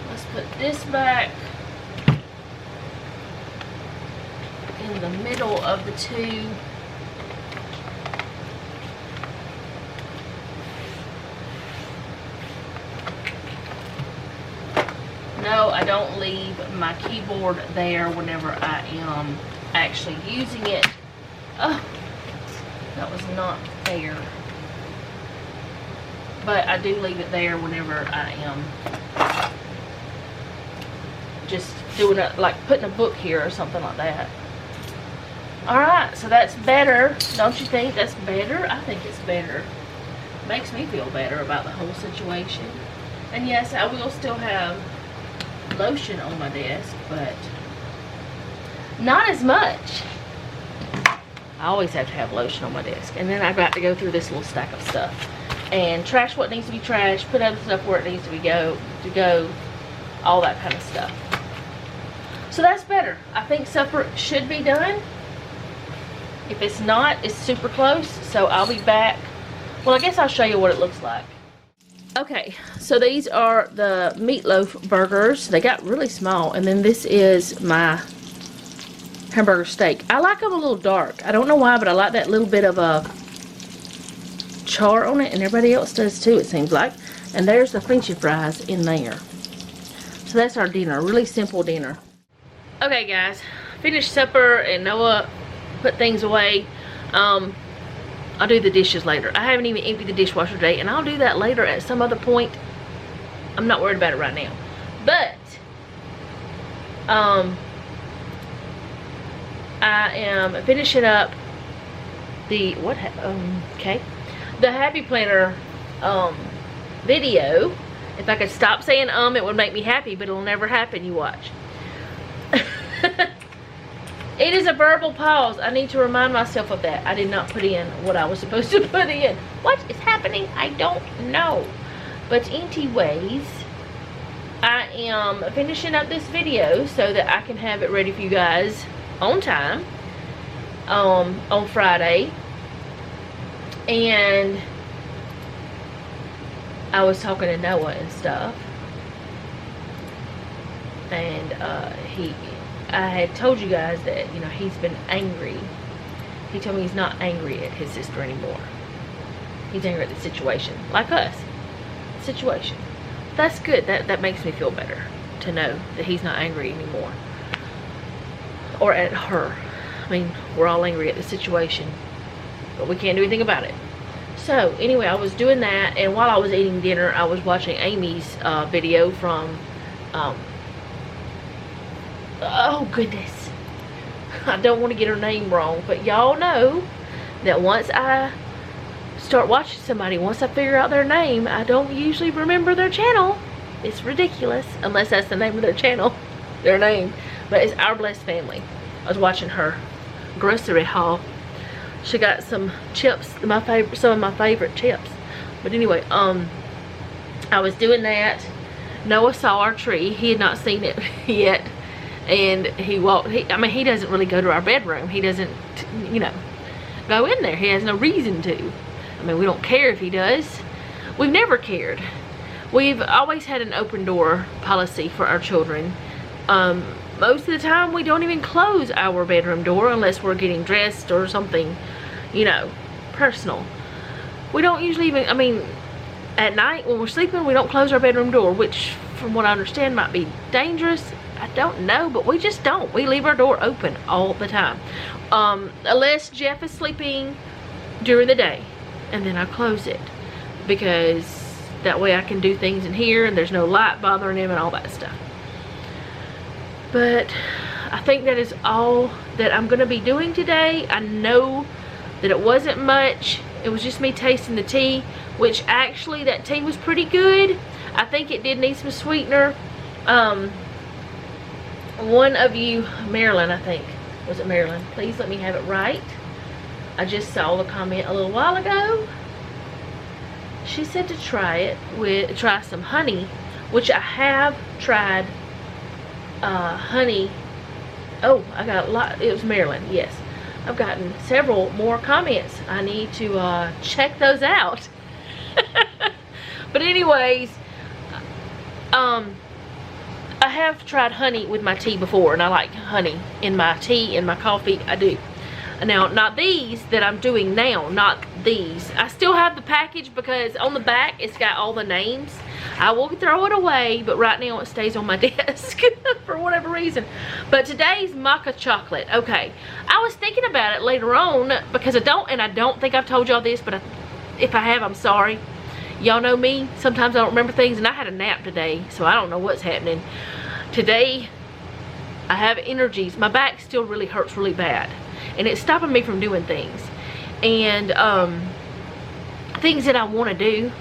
let's put this back in the middle of the two. No, I don't leave my keyboard there whenever I am actually using it. Oh, that was not fair. But I do leave it there whenever I am just doing it, like putting a book here or something like that. Alright, so that's better. Don't you think that's better? I think it's better. Makes me feel better about the whole situation. And yes, I will still have lotion on my desk, but not as much. I always have to have lotion on my desk. And then I've got to go through this little stack of stuff and trash what needs to be trashed, put other stuff where it needs to go, all that kind of stuff. So that's better. I think supper should be done. If it's not, it's super close, so I'll be back. Well, I guess I'll show you what it looks like. Okay, so these are the meatloaf burgers. They got really small. And then this is my hamburger steak. I like them a little dark. I don't know why, but I like that little bit of a char on it. And everybody else does too, it seems like. And there's the Frenchy fries in there. So that's our dinner. A really simple dinner. Okay, guys. Finished supper and Noah put things away. I'll do the dishes later. I haven't even emptied the dishwasher today, and I'll do that later at some other point. I'm not worried about it right now. But I am finishing up the the Happy Planner video. If I could stop saying it would make me happy, but it'll never happen. You watch. It is a verbal pause. I need to remind myself of that. I did not put in what I was supposed to put in. What is happening? I don't know. But anyways, I am finishing up this video so that I can have it ready for you guys on time on Friday. And I was talking to Noah and stuff. And I had told you guys that, you know, he's been angry. He told me he's not angry at his sister anymore. He's angry at the situation. Like us. Situation. That's good. That makes me feel better to know that he's not angry anymore. Or at her. I mean, we're all angry at the situation. But we can't do anything about it. So, anyway, I was doing that. And while I was eating dinner, I was watching Amy's video from... oh goodness, I don't want to get her name wrong, but y'all know that once I start watching somebody, once I figure out their name, I don't usually remember their channel. It's ridiculous, unless that's the name of their channel, their name. But it's Our Blessed Family. I was watching her grocery haul. She got some chips, some of my favorite chips. But anyway, I was doing that. Noah saw our tree. He had not seen it yet. And he walked, I mean, he doesn't really go to our bedroom. He doesn't, you know, go in there. He has no reason to. I mean, we don't care if he does. We've never cared. We've always had an open door policy for our children. Most of the time, we don't even close our bedroom door unless we're getting dressed or something, you know, personal. We don't usually even, I mean, at night when we're sleeping, we don't close our bedroom door, which from what I understand might be dangerous. I don't know, but we just don't. We leave our door open all the time. Unless Jeff is sleeping during the day. And then I close it. Because that way I can do things in here and there's no light bothering him and all that stuff. But I think that is all that I'm going to be doing today. I know that it wasn't much. It was just me tasting the tea. Which actually, that tea was pretty good. I think it did need some sweetener. One of you, Marilyn, I think. Was it Marilyn? Please let me have it right. I just saw the comment a little while ago. She said to try some honey, which I have tried honey. Oh, I got a lot. It was Marilyn, yes. I've gotten several more comments. I need to check those out. But anyways, I have tried honey with my tea before, and I like honey in my tea, in my coffee. I do. Now, not these that I'm doing now, not these. I still have the package because on the back it's got all the names. I will throw it away, but right now it stays on my desk for whatever reason. But today's maca chocolate. Okay, I was thinking about it later on because I don't think I've told y'all this, but if I have, I'm sorry. Y'all know me, sometimes I don't remember things, and I had a nap today, so I don't know what's happening. Today, I have energies. My back still really hurts really bad, and it's stopping me from doing things. And things that I want to do.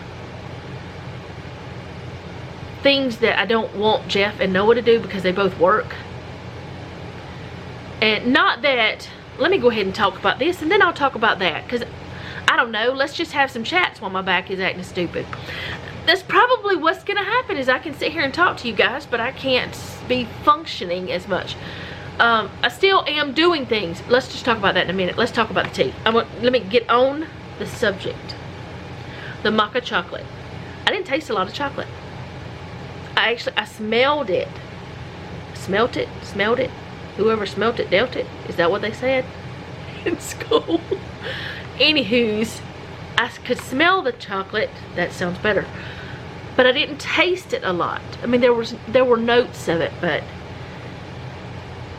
Things that I don't want Jeff and Noah to do because they both work. And not that, let me go ahead and talk about this, and then I'll talk about that, because I don't know, let's just have some chats while my back is acting stupid. That's probably what's going to happen, is I can sit here and talk to you guys, but I can't be functioning as much. I still am doing things. Let's just talk about that in a minute. Let's talk about the tea. Let me get on the subject. The maca chocolate. I didn't taste a lot of chocolate. I smelled it. Smelt it. Whoever smelt it, dealt it. Is that what they said in school? Anywho's, I could smell the chocolate. That sounds better. But I didn't taste it a lot. I mean, there were notes of it, but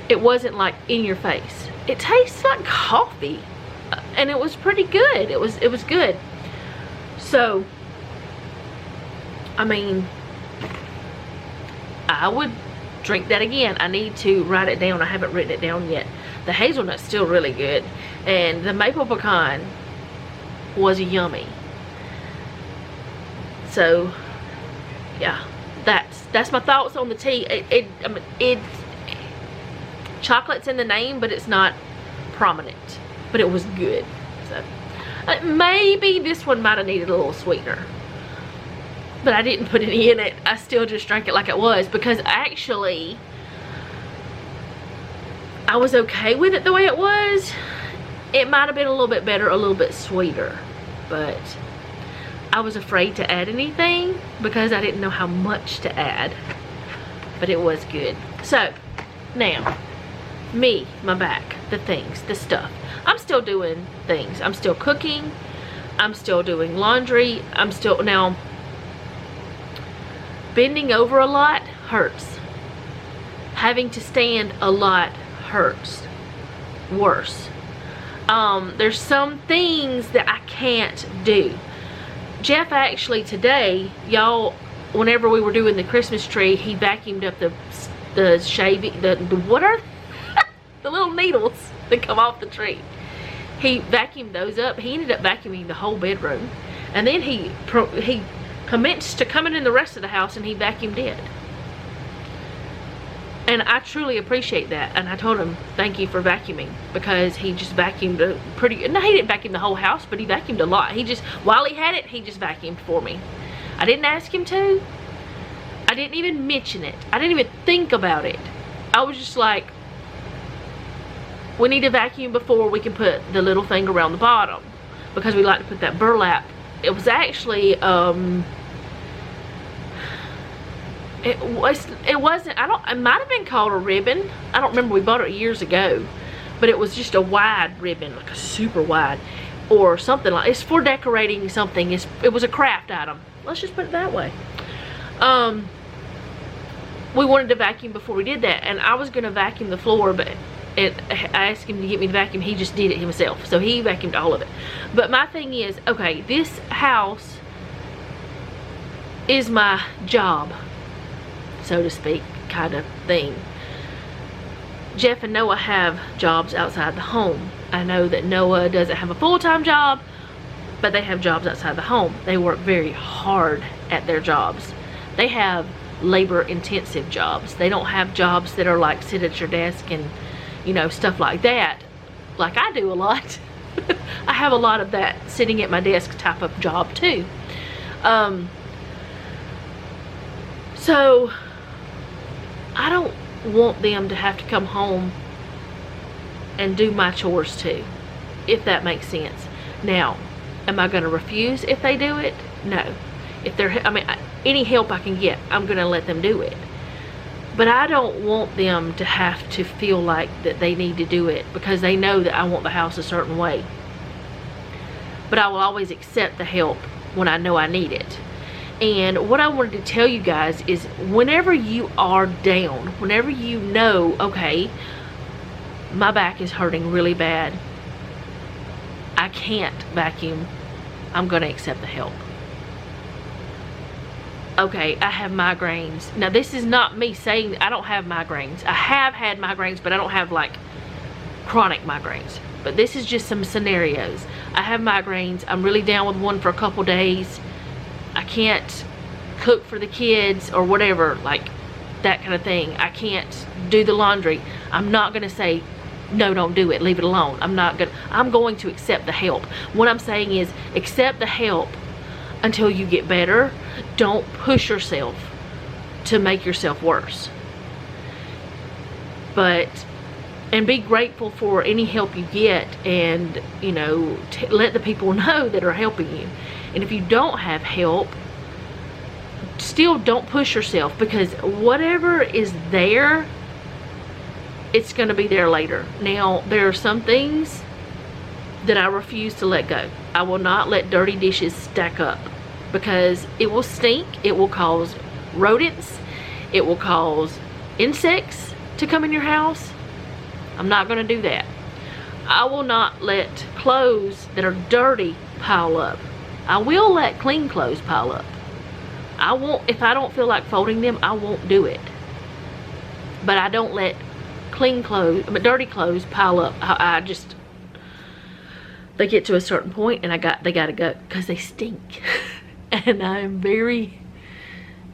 it wasn't like in your face. It tastes like coffee, and it was pretty good. It was good. So, I mean, I would drink that again. I need to write it down. I haven't written it down yet. The hazelnut's still really good, and the maple pecan was yummy. So, yeah, that's my thoughts on the tea. I mean, chocolate's in the name, but it's not prominent. But it was good. So maybe this one might have needed a little sweetener, but I didn't put any in it. I still just drank it like it was, because actually I was okay with it the way it was. It might have been a little bit better, a little bit sweeter, but I was afraid to add anything because I didn't know how much to add. But it was good. So now, my back, the things, the stuff. I'm still doing things. I'm still cooking. I'm still doing laundry. Now, bending over a lot hurts. Having to stand a lot hurts worse. There's some things that I can't do. Jeff actually today, y'all, whenever we were doing the Christmas tree, he vacuumed up the shaving, what are the little needles that come off the tree. He vacuumed those up. He ended up vacuuming the whole bedroom, and then he commenced to coming in the rest of the house, and he vacuumed it. And I truly appreciate that. And I told him, thank you for vacuuming, because he just vacuumed no, he didn't vacuum the whole house, but he vacuumed a lot. He just, while he had it, he just vacuumed for me. I didn't ask him to. I didn't even mention it. I didn't even think about it. I was just like, we need to vacuum before we can put the little thing around the bottom, because we like to put that burlap. It was actually, it wasn't, it might have been called a ribbon. I don't remember, we bought it years ago, but it was just a wide ribbon, like a super wide, or something like, it's for decorating something. It was a craft item. Let's just put it that way. We wanted to vacuum before we did that, and I was going to vacuum the floor, but I asked him to get me the vacuum. He just did it himself, so he vacuumed all of it. But my thing is, okay, this house is my job, so to speak, kind of thing. Jeff and Noah have jobs outside the home. I know that Noah doesn't have a full-time job, but they have jobs outside the home. They work very hard at their jobs. They have labor-intensive jobs. They don't have jobs that are like sit at your desk and, you know, stuff like that, like I do a lot. I have a lot of that sitting at my desk type of job too. So I don't want them to have to come home and do my chores too, if that makes sense. Now, am I going to refuse if they do it? No. If they're, I mean, any help I can get, I'm going to let them do it. But I don't want them to have to feel like that they need to do it because they know that I want the house a certain way. But I will always accept the help when I know I need it. And what I wanted to tell you guys is, whenever you are down, whenever you know, okay, my back is hurting really bad, I can't vacuum, I'm going to accept the help. Okay, I have migraines. Now, this is not me saying I don't have migraines. I have had migraines, but I don't have like chronic migraines. But this is just some scenarios. I have migraines. I'm really down with one for a couple days. I can't cook for the kids or whatever, like that kind of thing. I can't do the laundry. I'm not going to say, no, don't do it, leave it alone. I'm going to accept the help. What I'm saying is, accept the help until you get better. Don't push yourself to make yourself worse. And be grateful for any help you get, and, you know, let the people know that are helping you. And if you don't have help, still don't push yourself, because whatever is there, it's going to be there later. Now, there are some things that I refuse to let go. I will not let dirty dishes stack up, because it will stink. It will cause rodents. It will cause insects to come in your house. I'm not going to do that. I will not let clothes that are dirty pile up. I will let clean clothes pile up. I won't, if I don't feel like folding them, I won't do it. But I don't let clean clothes, but dirty clothes pile up. I just, they get to a certain point and they gotta go, because they stink. And I'm very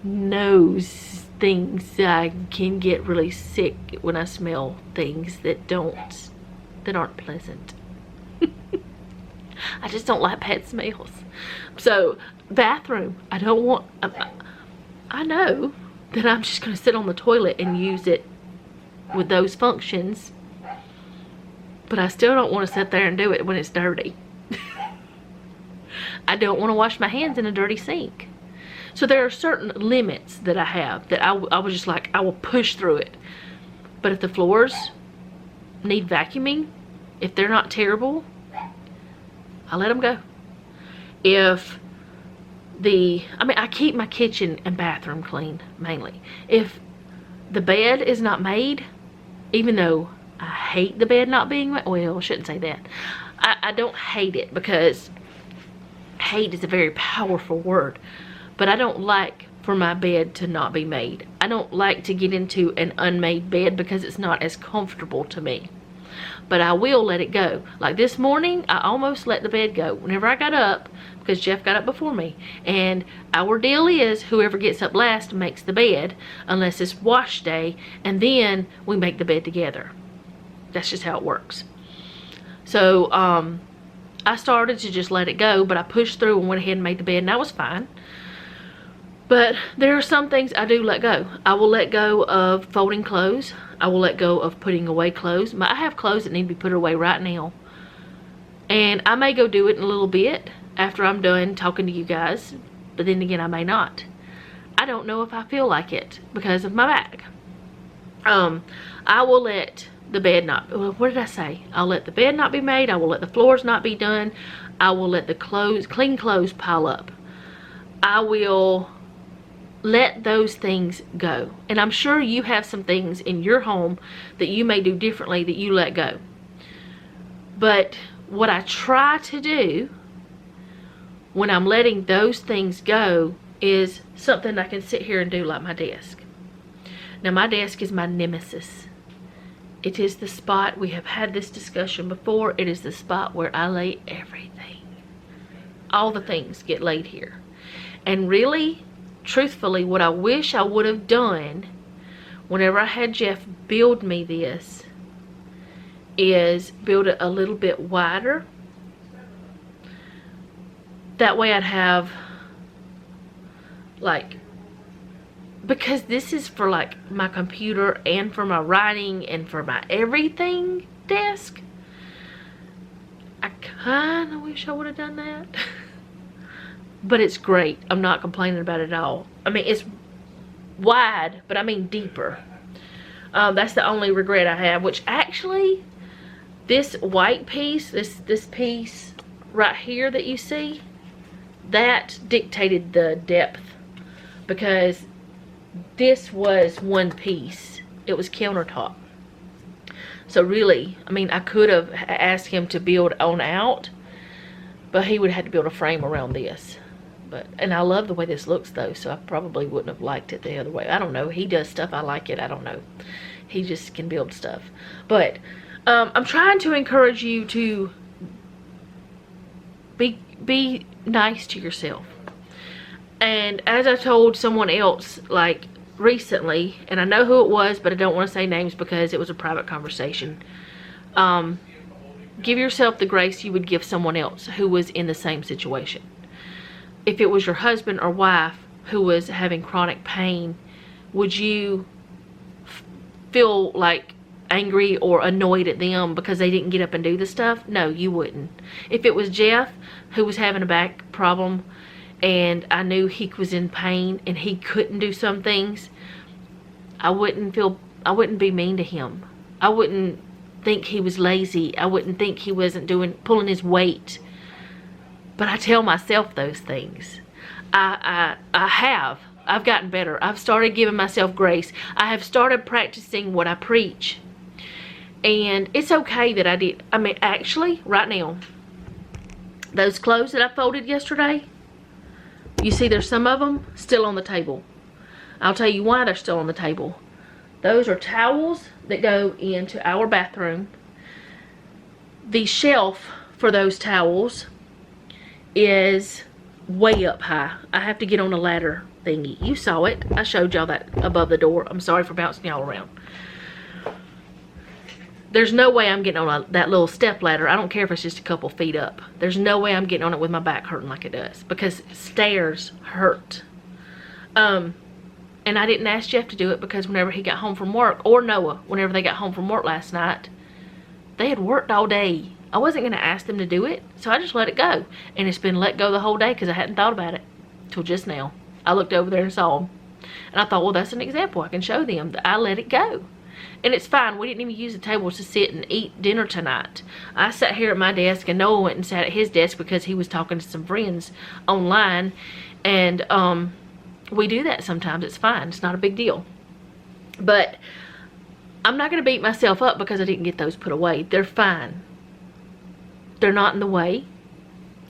knows things. I can get really sick when I smell things that aren't pleasant. I just don't like bad smells. So, bathroom, I don't want, I know that I'm just going to sit on the toilet and use it with those functions, but I still don't want to sit there and do it when it's dirty. I don't want to wash my hands in a dirty sink. So there are certain limits that I have that I was just like, I will push through it. But if the floors need vacuuming, if they're not terrible, I let them go. If I keep my kitchen and bathroom clean, mainly. If the bed is not made, even though I hate the bed not being made, well, I shouldn't say that. I don't hate it, because hate is a very powerful word. But I don't like for my bed to not be made. I don't like to get into an unmade bed because it's not as comfortable to me. But I will let it go. Like this morning, I almost let the bed go. Whenever I got up, because Jeff got up before me, and our deal is whoever gets up last makes the bed, unless it's wash day, and then we make the bed together. That's just how it works. So, I started to just let it go, but I pushed through and went ahead and made the bed, and that was fine. But there are some things I do let go. I will let go of folding clothes. I will let go of putting away clothes. I have clothes that need to be put away right now. And I may go do it in a little bit after I'm done talking to you guys. But then again, I may not. I don't know if I feel like it because of my back. I will let the bed not, what did I say? I'll let the bed not be made. I will let the floors not be done. I will let the clean clothes pile up. I will let those things go. And I'm sure you have some things in your home that you may do differently that you let go. But what I try to do when I'm letting those things go is something I can sit here and do, like my desk. Now, my desk is my nemesis. It is the spot, we have had this discussion before, it is the spot where I lay everything. All the things get laid here. And really, truthfully, what I wish I would have done whenever I had Jeff build me this is build it a little bit wider. That way I'd have, like, because this is for like my computer and for my writing and for my everything desk. I kind of wish I would have done that. But it's great. I'm not complaining about it at all. I mean, it's wide, but I mean deeper. That's the only regret I have, which actually, this white piece, this piece right here that you see, that dictated the depth, because this was one piece. It was countertop. So really, I mean, I could have asked him to build on out, but he would have had to build a frame around this. And I love the way this looks though, so I probably wouldn't have liked it the other way. I don't know. He does stuff, I like it. I don't know. He just can build stuff. But I'm trying to encourage you to be nice to yourself. And as I told someone else, like, recently, and I know who it was, but I don't want to say names because it was a private conversation. Give yourself the grace you would give someone else who was in the same situation. If it was your husband or wife who was having chronic pain, would you feel like angry or annoyed at them because they didn't get up and do the stuff? No, you wouldn't. If it was Jeff who was having a back problem and I knew he was in pain and he couldn't do some things, I wouldn't be mean to him. I wouldn't think he was lazy. I wouldn't think he wasn't pulling his weight. But I tell myself those things. I've gotten better. I've started giving myself grace. I have started practicing what I preach. And it's okay that I did. I mean, actually, right now, those clothes that I folded yesterday, you see there's some of them still on the table. I'll tell you why they're still on the table. Those are towels that go into our bathroom. The shelf for those towels is way up high. I have to get on a ladder thingy. You saw it. I showed y'all that above the door. I'm sorry for bouncing y'all around. There's no way I'm getting on that little step ladder. I don't care if it's just a couple feet up. There's no way I'm getting on it with my back hurting like it does, because stairs hurt. And I didn't ask Jeff to do it because whenever he got home from work, or Noah, whenever they got home from work last night, they had worked all day. I wasn't going to ask them to do it, so I just let it go. And it's been let go the whole day because I hadn't thought about it till just now. I looked over there and saw them. And I thought, well, that's an example. I can show them that I let it go. And it's fine. We didn't even use the table to sit and eat dinner tonight. I sat here at my desk, and Noah went and sat at his desk because he was talking to some friends online. And we do that sometimes. It's fine. It's not a big deal. But I'm not going to beat myself up because I didn't get those put away. They're fine. They're not in the way.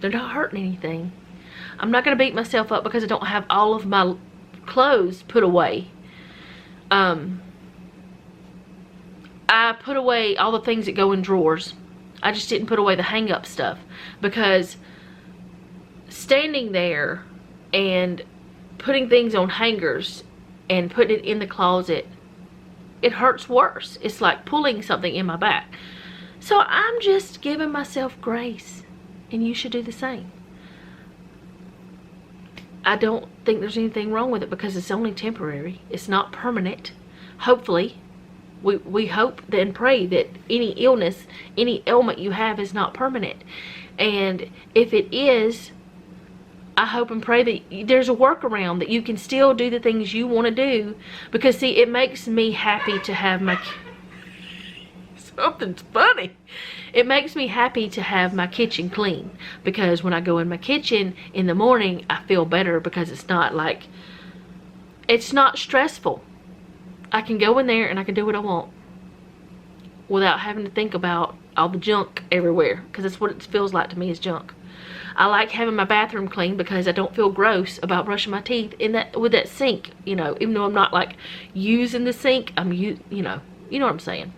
They're not hurting anything. I'm not going to beat myself up because I don't have all of my clothes put away. I put away all the things that go in drawers. I just didn't put away the hang-up stuff, because standing there and putting things on hangers and putting it in the closet, it hurts worse. It's like pulling something in my back. So I'm just giving myself grace, and you should do the same. I don't think there's anything wrong with it because it's only temporary. It's not permanent. Hopefully, we hope and pray that any illness, any ailment you have is not permanent. And if it is, I hope and pray that there's a workaround, that you can still do the things you want to do. Because, see, it makes me happy to have my... Something's funny. It makes me happy to have my kitchen clean, because when I go in my kitchen in the morning, I feel better because it's not like, it's not stressful. I can go in there and I can do what I want without having to think about all the junk everywhere, because that's what it feels like to me, is junk. I like having my bathroom clean because I don't feel gross about brushing my teeth in that with that sink, you know, even though I'm not like using the sink, you know what I'm saying.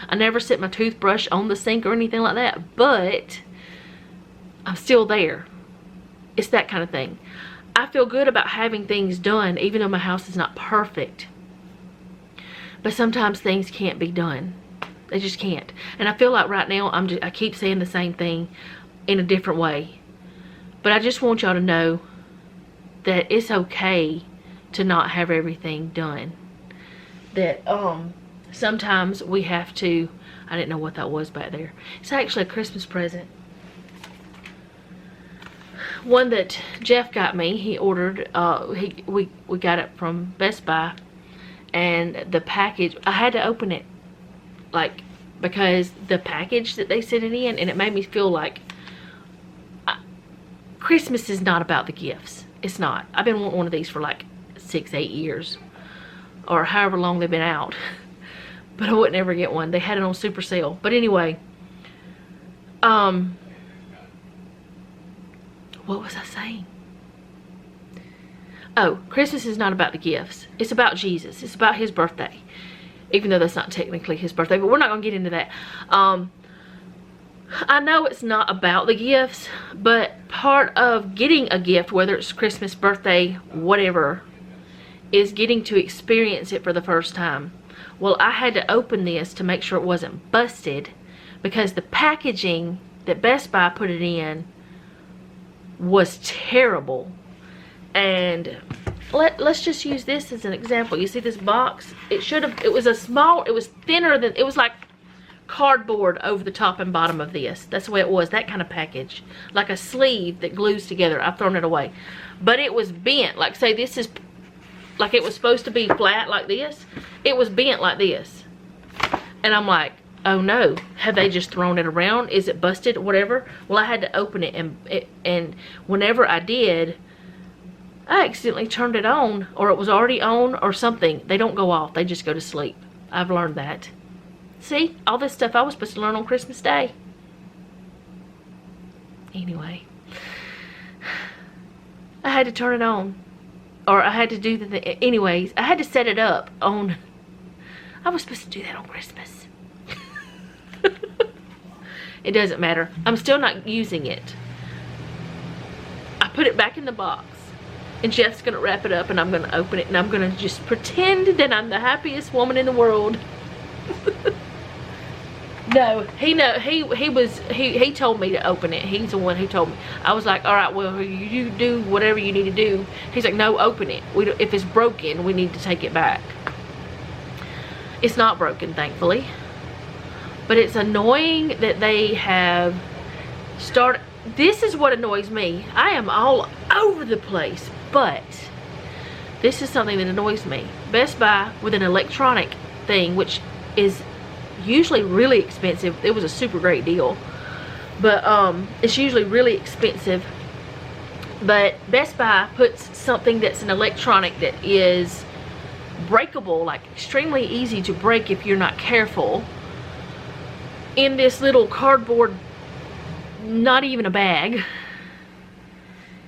I never set my toothbrush on the sink or anything like that, but I'm still there. It's that kind of thing. I feel good about having things done, even though my house is not perfect. But sometimes things can't be done. They just can't. And I feel like right now I keep saying the same thing in a different way. But I just want y'all to know that it's okay to not have everything done. That sometimes we have to... I didn't know what that was back there. It's actually a Christmas present. One that Jeff got me. He ordered, we got it from Best Buy. And the package, I had to open it. Like, because the package that they sent it in, and it made me feel like Christmas is not about the gifts. It's not. I've been wanting one of these for like 6-8 years. Or however long they've been out. But I wouldn't ever get one. They had it on super sale. But anyway. What was I saying? Oh, Christmas is not about the gifts. It's about Jesus. It's about his birthday. Even though that's not technically his birthday. But we're not going to get into that. I know it's not about the gifts. But part of getting a gift, whether it's Christmas, birthday, whatever, is getting to experience it for the first time. Well, I had to open this to make sure it wasn't busted, because the packaging that Best Buy put it in was terrible. And let's just use this as an example. You see this box? It was thinner than, it was like cardboard over the top and bottom of this. That's the way it was, that kind of package. Like a sleeve that glues together. I've thrown it away. But it was bent. Like, say this is, like it was supposed to be flat like this. It was bent like this. And I'm like, oh no, have they just thrown it around? Is it busted? Whatever. Well, I had to open it, and whenever I did, I accidentally turned it on, or it was already on or something. They don't go off. They just go to sleep. I've learned that. See, all this stuff I was supposed to learn on Christmas Day. Anyway, I had to turn it on, or I had to do the thing. Anyways, I had to set it up on, I was supposed to do that on Christmas. It doesn't matter. I'm still not using it. I put it back in the box, and Jeff's gonna wrap it up, and I'm gonna open it, and I'm gonna just pretend that I'm the happiest woman in the world. No, he told me to open it. He's the one who told me. I was like, all right, well, you do whatever you need to do. He's like, no, open it. If it's broken, we need to take it back. It's not broken, thankfully. But it's annoying that they have started. This is what annoys me. I am all over the place, but this is something that annoys me. Best Buy with an electronic thing, which is usually really expensive. It was a super great deal, but it's usually really expensive. But Best Buy puts something that's an electronic that is breakable, like extremely easy to break if you're not careful, in this little cardboard, not even a bag.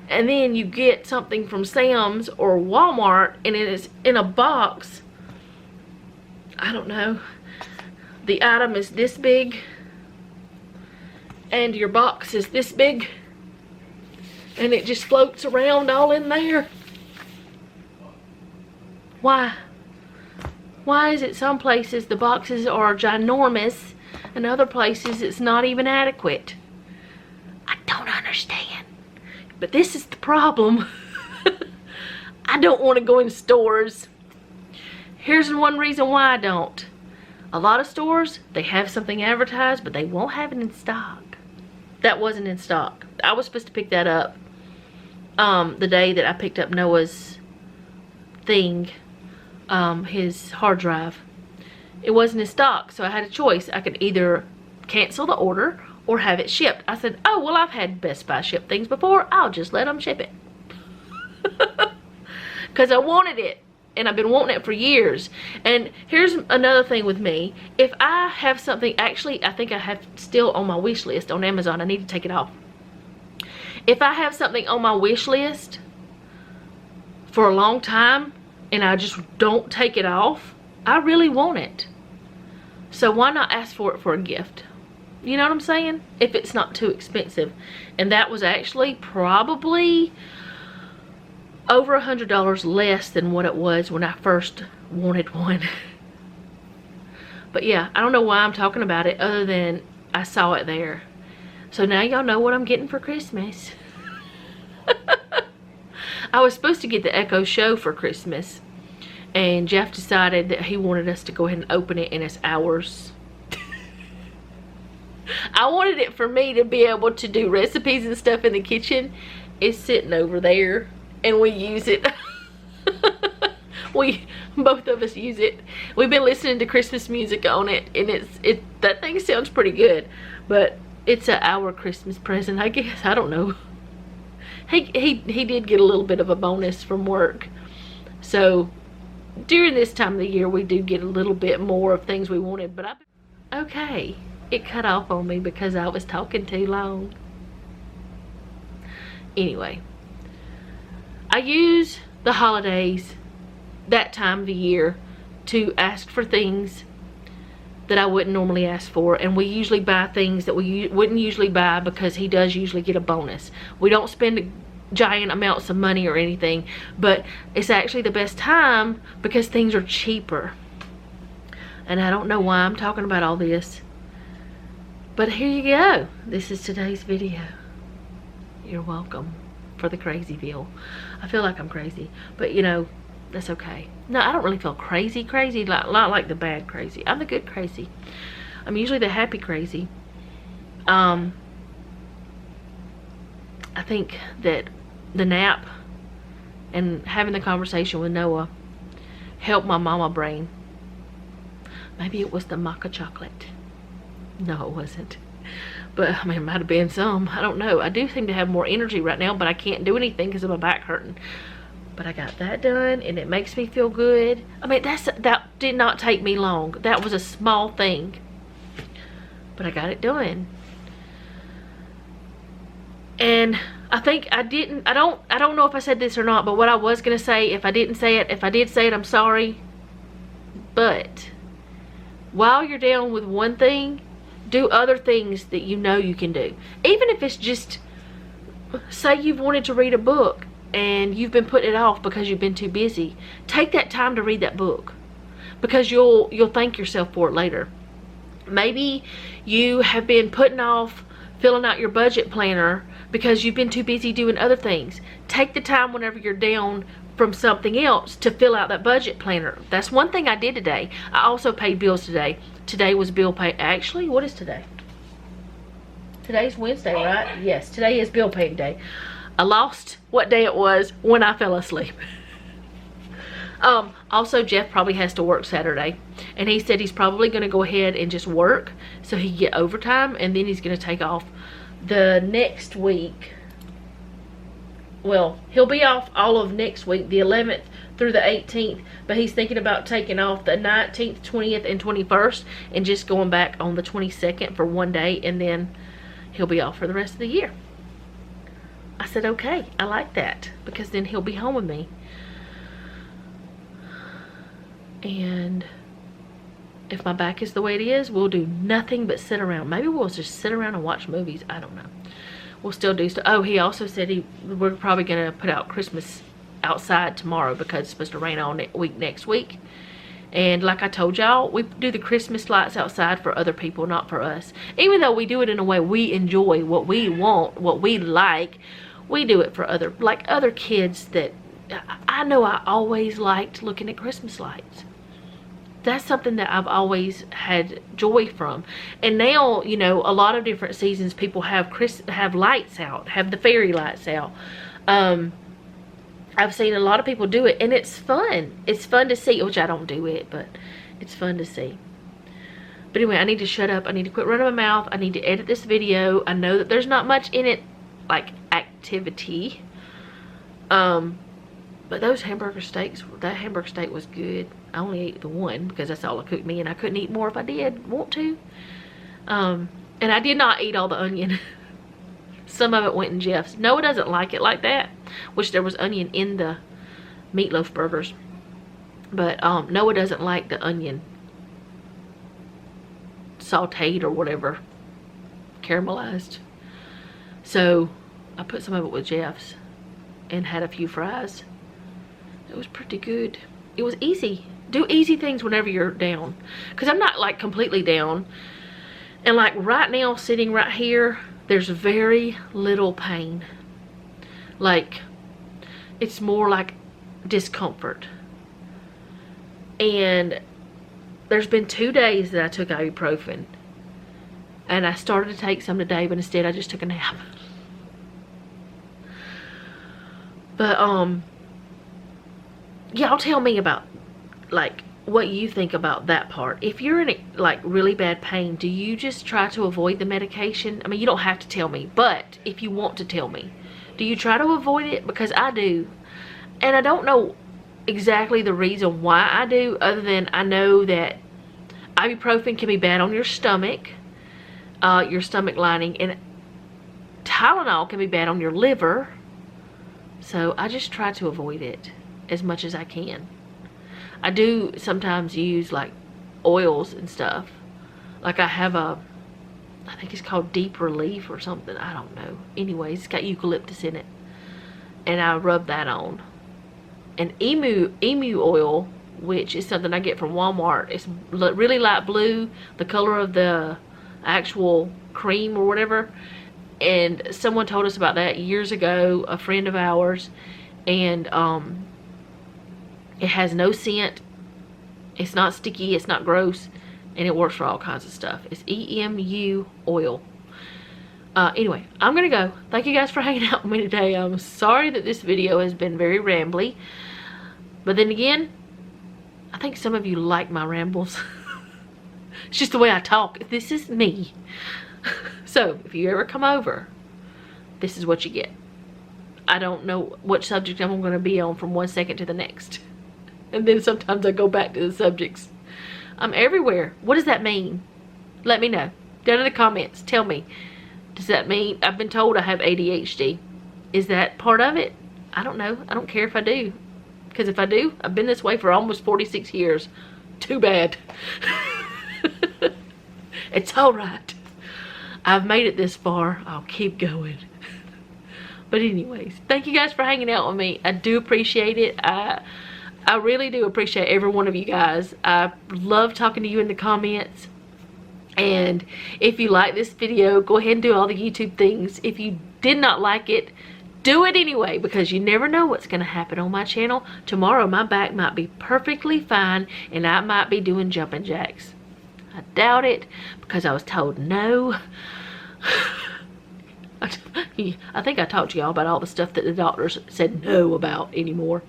And then you get something from Sam's or Walmart, and it is in a box. I don't know. The item is this big, and your box is this big, and it just floats around all in there. Why? Why is it some places the boxes are ginormous, and other places it's not even adequate? I don't understand. But this is the problem. I don't want to go in stores. Here's one reason why I don't. A lot of stores, they have something advertised, but they won't have it in stock. That wasn't in stock. I was supposed to pick that up the day that I picked up Noah's thing, his hard drive. It wasn't in stock, so I had a choice. I could either cancel the order or have it shipped. I said, oh, well, I've had Best Buy ship things before. I'll just let them ship it. Because I wanted it. And I've been wanting it for years. And here's another thing with me. If I have something, actually, I think I have still on my wish list on Amazon. I need to take it off. If I have something on my wish list for a long time and I just don't take it off, I really want it. So why not ask for it for a gift? You know what I'm saying? If it's not too expensive. And that was actually probably over $100 less than what it was when I first wanted one. But yeah, I don't know why I'm talking about it other than I saw it there. So now y'all know what I'm getting for Christmas. I was supposed to get the Echo Show for Christmas, and Jeff decided that he wanted us to go ahead and open it, and it's ours. I wanted it for me to be able to do recipes and stuff in the kitchen. It's sitting over there, and we use it. Both of us use it. We've been listening to Christmas music on it, and that thing sounds pretty good. But it's our Christmas present, I guess. I don't know. He did get a little bit of a bonus from work. So during this time of the year, we do get a little bit more of things we wanted. But okay, it cut off on me because I was talking too long. Anyway, I use the holidays, that time of the year, to ask for things that I wouldn't normally ask for, and we usually buy things that we wouldn't usually buy because he does usually get a bonus. We don't spend giant amounts of money or anything, but it's actually the best time because things are cheaper. And I don't know why I'm talking about all this, but here you go. This is today's video. You're welcome for the crazyville. I feel like I'm crazy, but you know, that's okay. No, I don't really feel crazy, not like the bad crazy. I'm the good crazy. I'm usually the happy crazy. I think that the nap and having the conversation with Noah helped my mama brain. Maybe it was the maca chocolate. No, it wasn't. But, I mean, it might have been some. I don't know. I do seem to have more energy right now, but I can't do anything because of my back hurting. But I got that done, and it makes me feel good. I mean, that did not take me long. That was a small thing. But I got it done. And I think I didn't, I don't know if I said this or not, but what I was going to say, if I didn't say it, if I did say it, I'm sorry. But while you're down with one thing, do other things that you know you can do. Even if it's just, say you've wanted to read a book and you've been putting it off because you've been too busy. Take that time to read that book, because you'll thank yourself for it later. Maybe you have been putting off filling out your budget planner because you've been too busy doing other things. Take the time whenever you're down from something else to fill out that budget planner. That's one thing I did today. I also paid bills today. Today was bill pay. Actually, what is today? Today's Wednesday, right? Yes, today is bill paying day. I lost what day it was when I fell asleep. Also, Jeff probably has to work Saturday, and he said he's probably going to go ahead and just work so he can get overtime, and then he's going to take off the next week. Well, he'll be off all of next week, the 11th through the 18th, but he's thinking about taking off the 19th, 20th, and 21st, and just going back on the 22nd for one day, and then he'll be off for the rest of the year. I said, okay, I like that, because then he'll be home with me. And if my back is the way it is, we'll do nothing but sit around. Maybe we'll just sit around and watch movies. I don't know. We'll still do stuff. Oh, he also said we're probably going to put out Christmas outside tomorrow because it's supposed to rain all week next week. And like I told y'all, we do the Christmas lights outside for other people, not for us. Even though we do it in a way we enjoy, what we want, what we like, we do it for other kids that I know. I always liked looking at Christmas lights. That's something that I've always had joy from. And now, you know, a lot of different seasons people have lights out, have the fairy lights out. I've seen a lot of people do it, and it's fun. It's fun to see, which I don't do it, but it's fun to see. But anyway, I need to shut up. I need to quit running my mouth. I need to edit this video. I know that there's not much in it, like activity. But those hamburger steaks, that hamburger steak was good. I only ate the one because that's all it cooked me, and I couldn't eat more if I did want to. And I did not eat all the onion. Some of it went in Jeff's. Noah doesn't like it like that, which there was onion in the meatloaf burgers. But Noah doesn't like the onion sauteed or whatever, caramelized. So I put some of it with Jeff's and had a few fries. It was pretty good. It was easy. Do easy things whenever you're down, because I'm not like completely down. And like right now, sitting right here, there's very little pain. Like, it's more like discomfort. And there's been 2 days that I took ibuprofen, and I started to take some today, but instead I just took a nap. But y'all tell me about like what you think about that part. If you're in like really bad pain, do you just try to avoid the medication? I mean, you don't have to tell me, but if you want to tell me, do you try to avoid it? Because I do, and I don't know exactly the reason why I do, other than I know that ibuprofen can be bad on your stomach lining, and Tylenol can be bad on your liver. So I just try to avoid it as much as I can. I do sometimes use like oils and stuff. Like I have I think it's called Deep Relief or something. I don't know. Anyways, it's got eucalyptus in it, and I rub that on. And emu oil, which is something I get from Walmart. It's really light blue, the color of the actual cream or whatever. And someone told us about that years ago, a friend of ours, and it has no scent, it's not sticky, it's not gross, and it works for all kinds of stuff. It's EMU oil. Anyway, I'm gonna go. Thank you guys for hanging out with me today. I'm sorry that this video has been very rambly, but then again, I think some of you like my rambles. It's just the way I talk. This is me. So if you ever come over, this is what you get. I don't know what subject I'm going to be on from one second to the next, and then sometimes I go back to the subjects. I'm everywhere. What does that mean? Let me know down in the comments. Tell me. Does that mean I've been told I have ADHD? Is that part of it? I don't know. I don't care if I do. Because if I do, I've been this way for almost 46 years. Too bad. It's alright. I've made it this far. I'll keep going. But anyways, thank you guys for hanging out with me. I do appreciate it. I really do appreciate every one of you guys. I love talking to you in the comments. And if you like this video, go ahead and do all the YouTube things. If you did not like it, do it anyway, because you never know what's going to happen on my channel. Tomorrow my back might be perfectly fine and I might be doing jumping jacks. I doubt it, because I was told no. I think I talked to y'all about all the stuff that the doctors said no about anymore.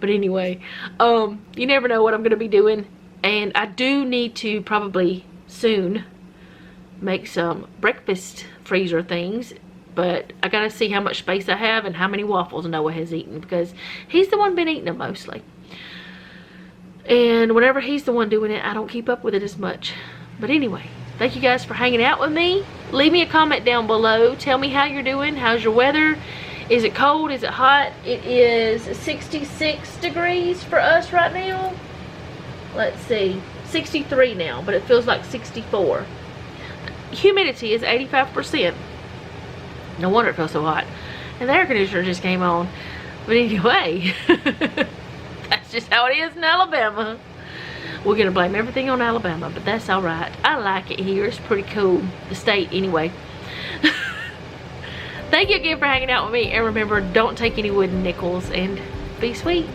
But anyway, you never know what I'm going to be doing. And I do need to probably soon make some breakfast freezer things, but I gotta see how much space I have and how many waffles Noah has eaten, because he's the one been eating them mostly, and whenever he's the one doing it, I don't keep up with it as much. But anyway, thank you guys for hanging out with me. Leave me a comment down below. Tell me how you're doing. How's your weather? Is it cold? Is it hot? It is 66 degrees for us right now. Let's see, 63 now, but it feels like 64. Humidity is 85%. No wonder it feels so hot. And the air conditioner just came on. But anyway, that's just how it is in Alabama. We're gonna blame everything on Alabama, but that's alright. I like it here. It's pretty cool. The state, anyway. Thank you again for hanging out with me. And remember, don't take any wooden nickels, and be sweet.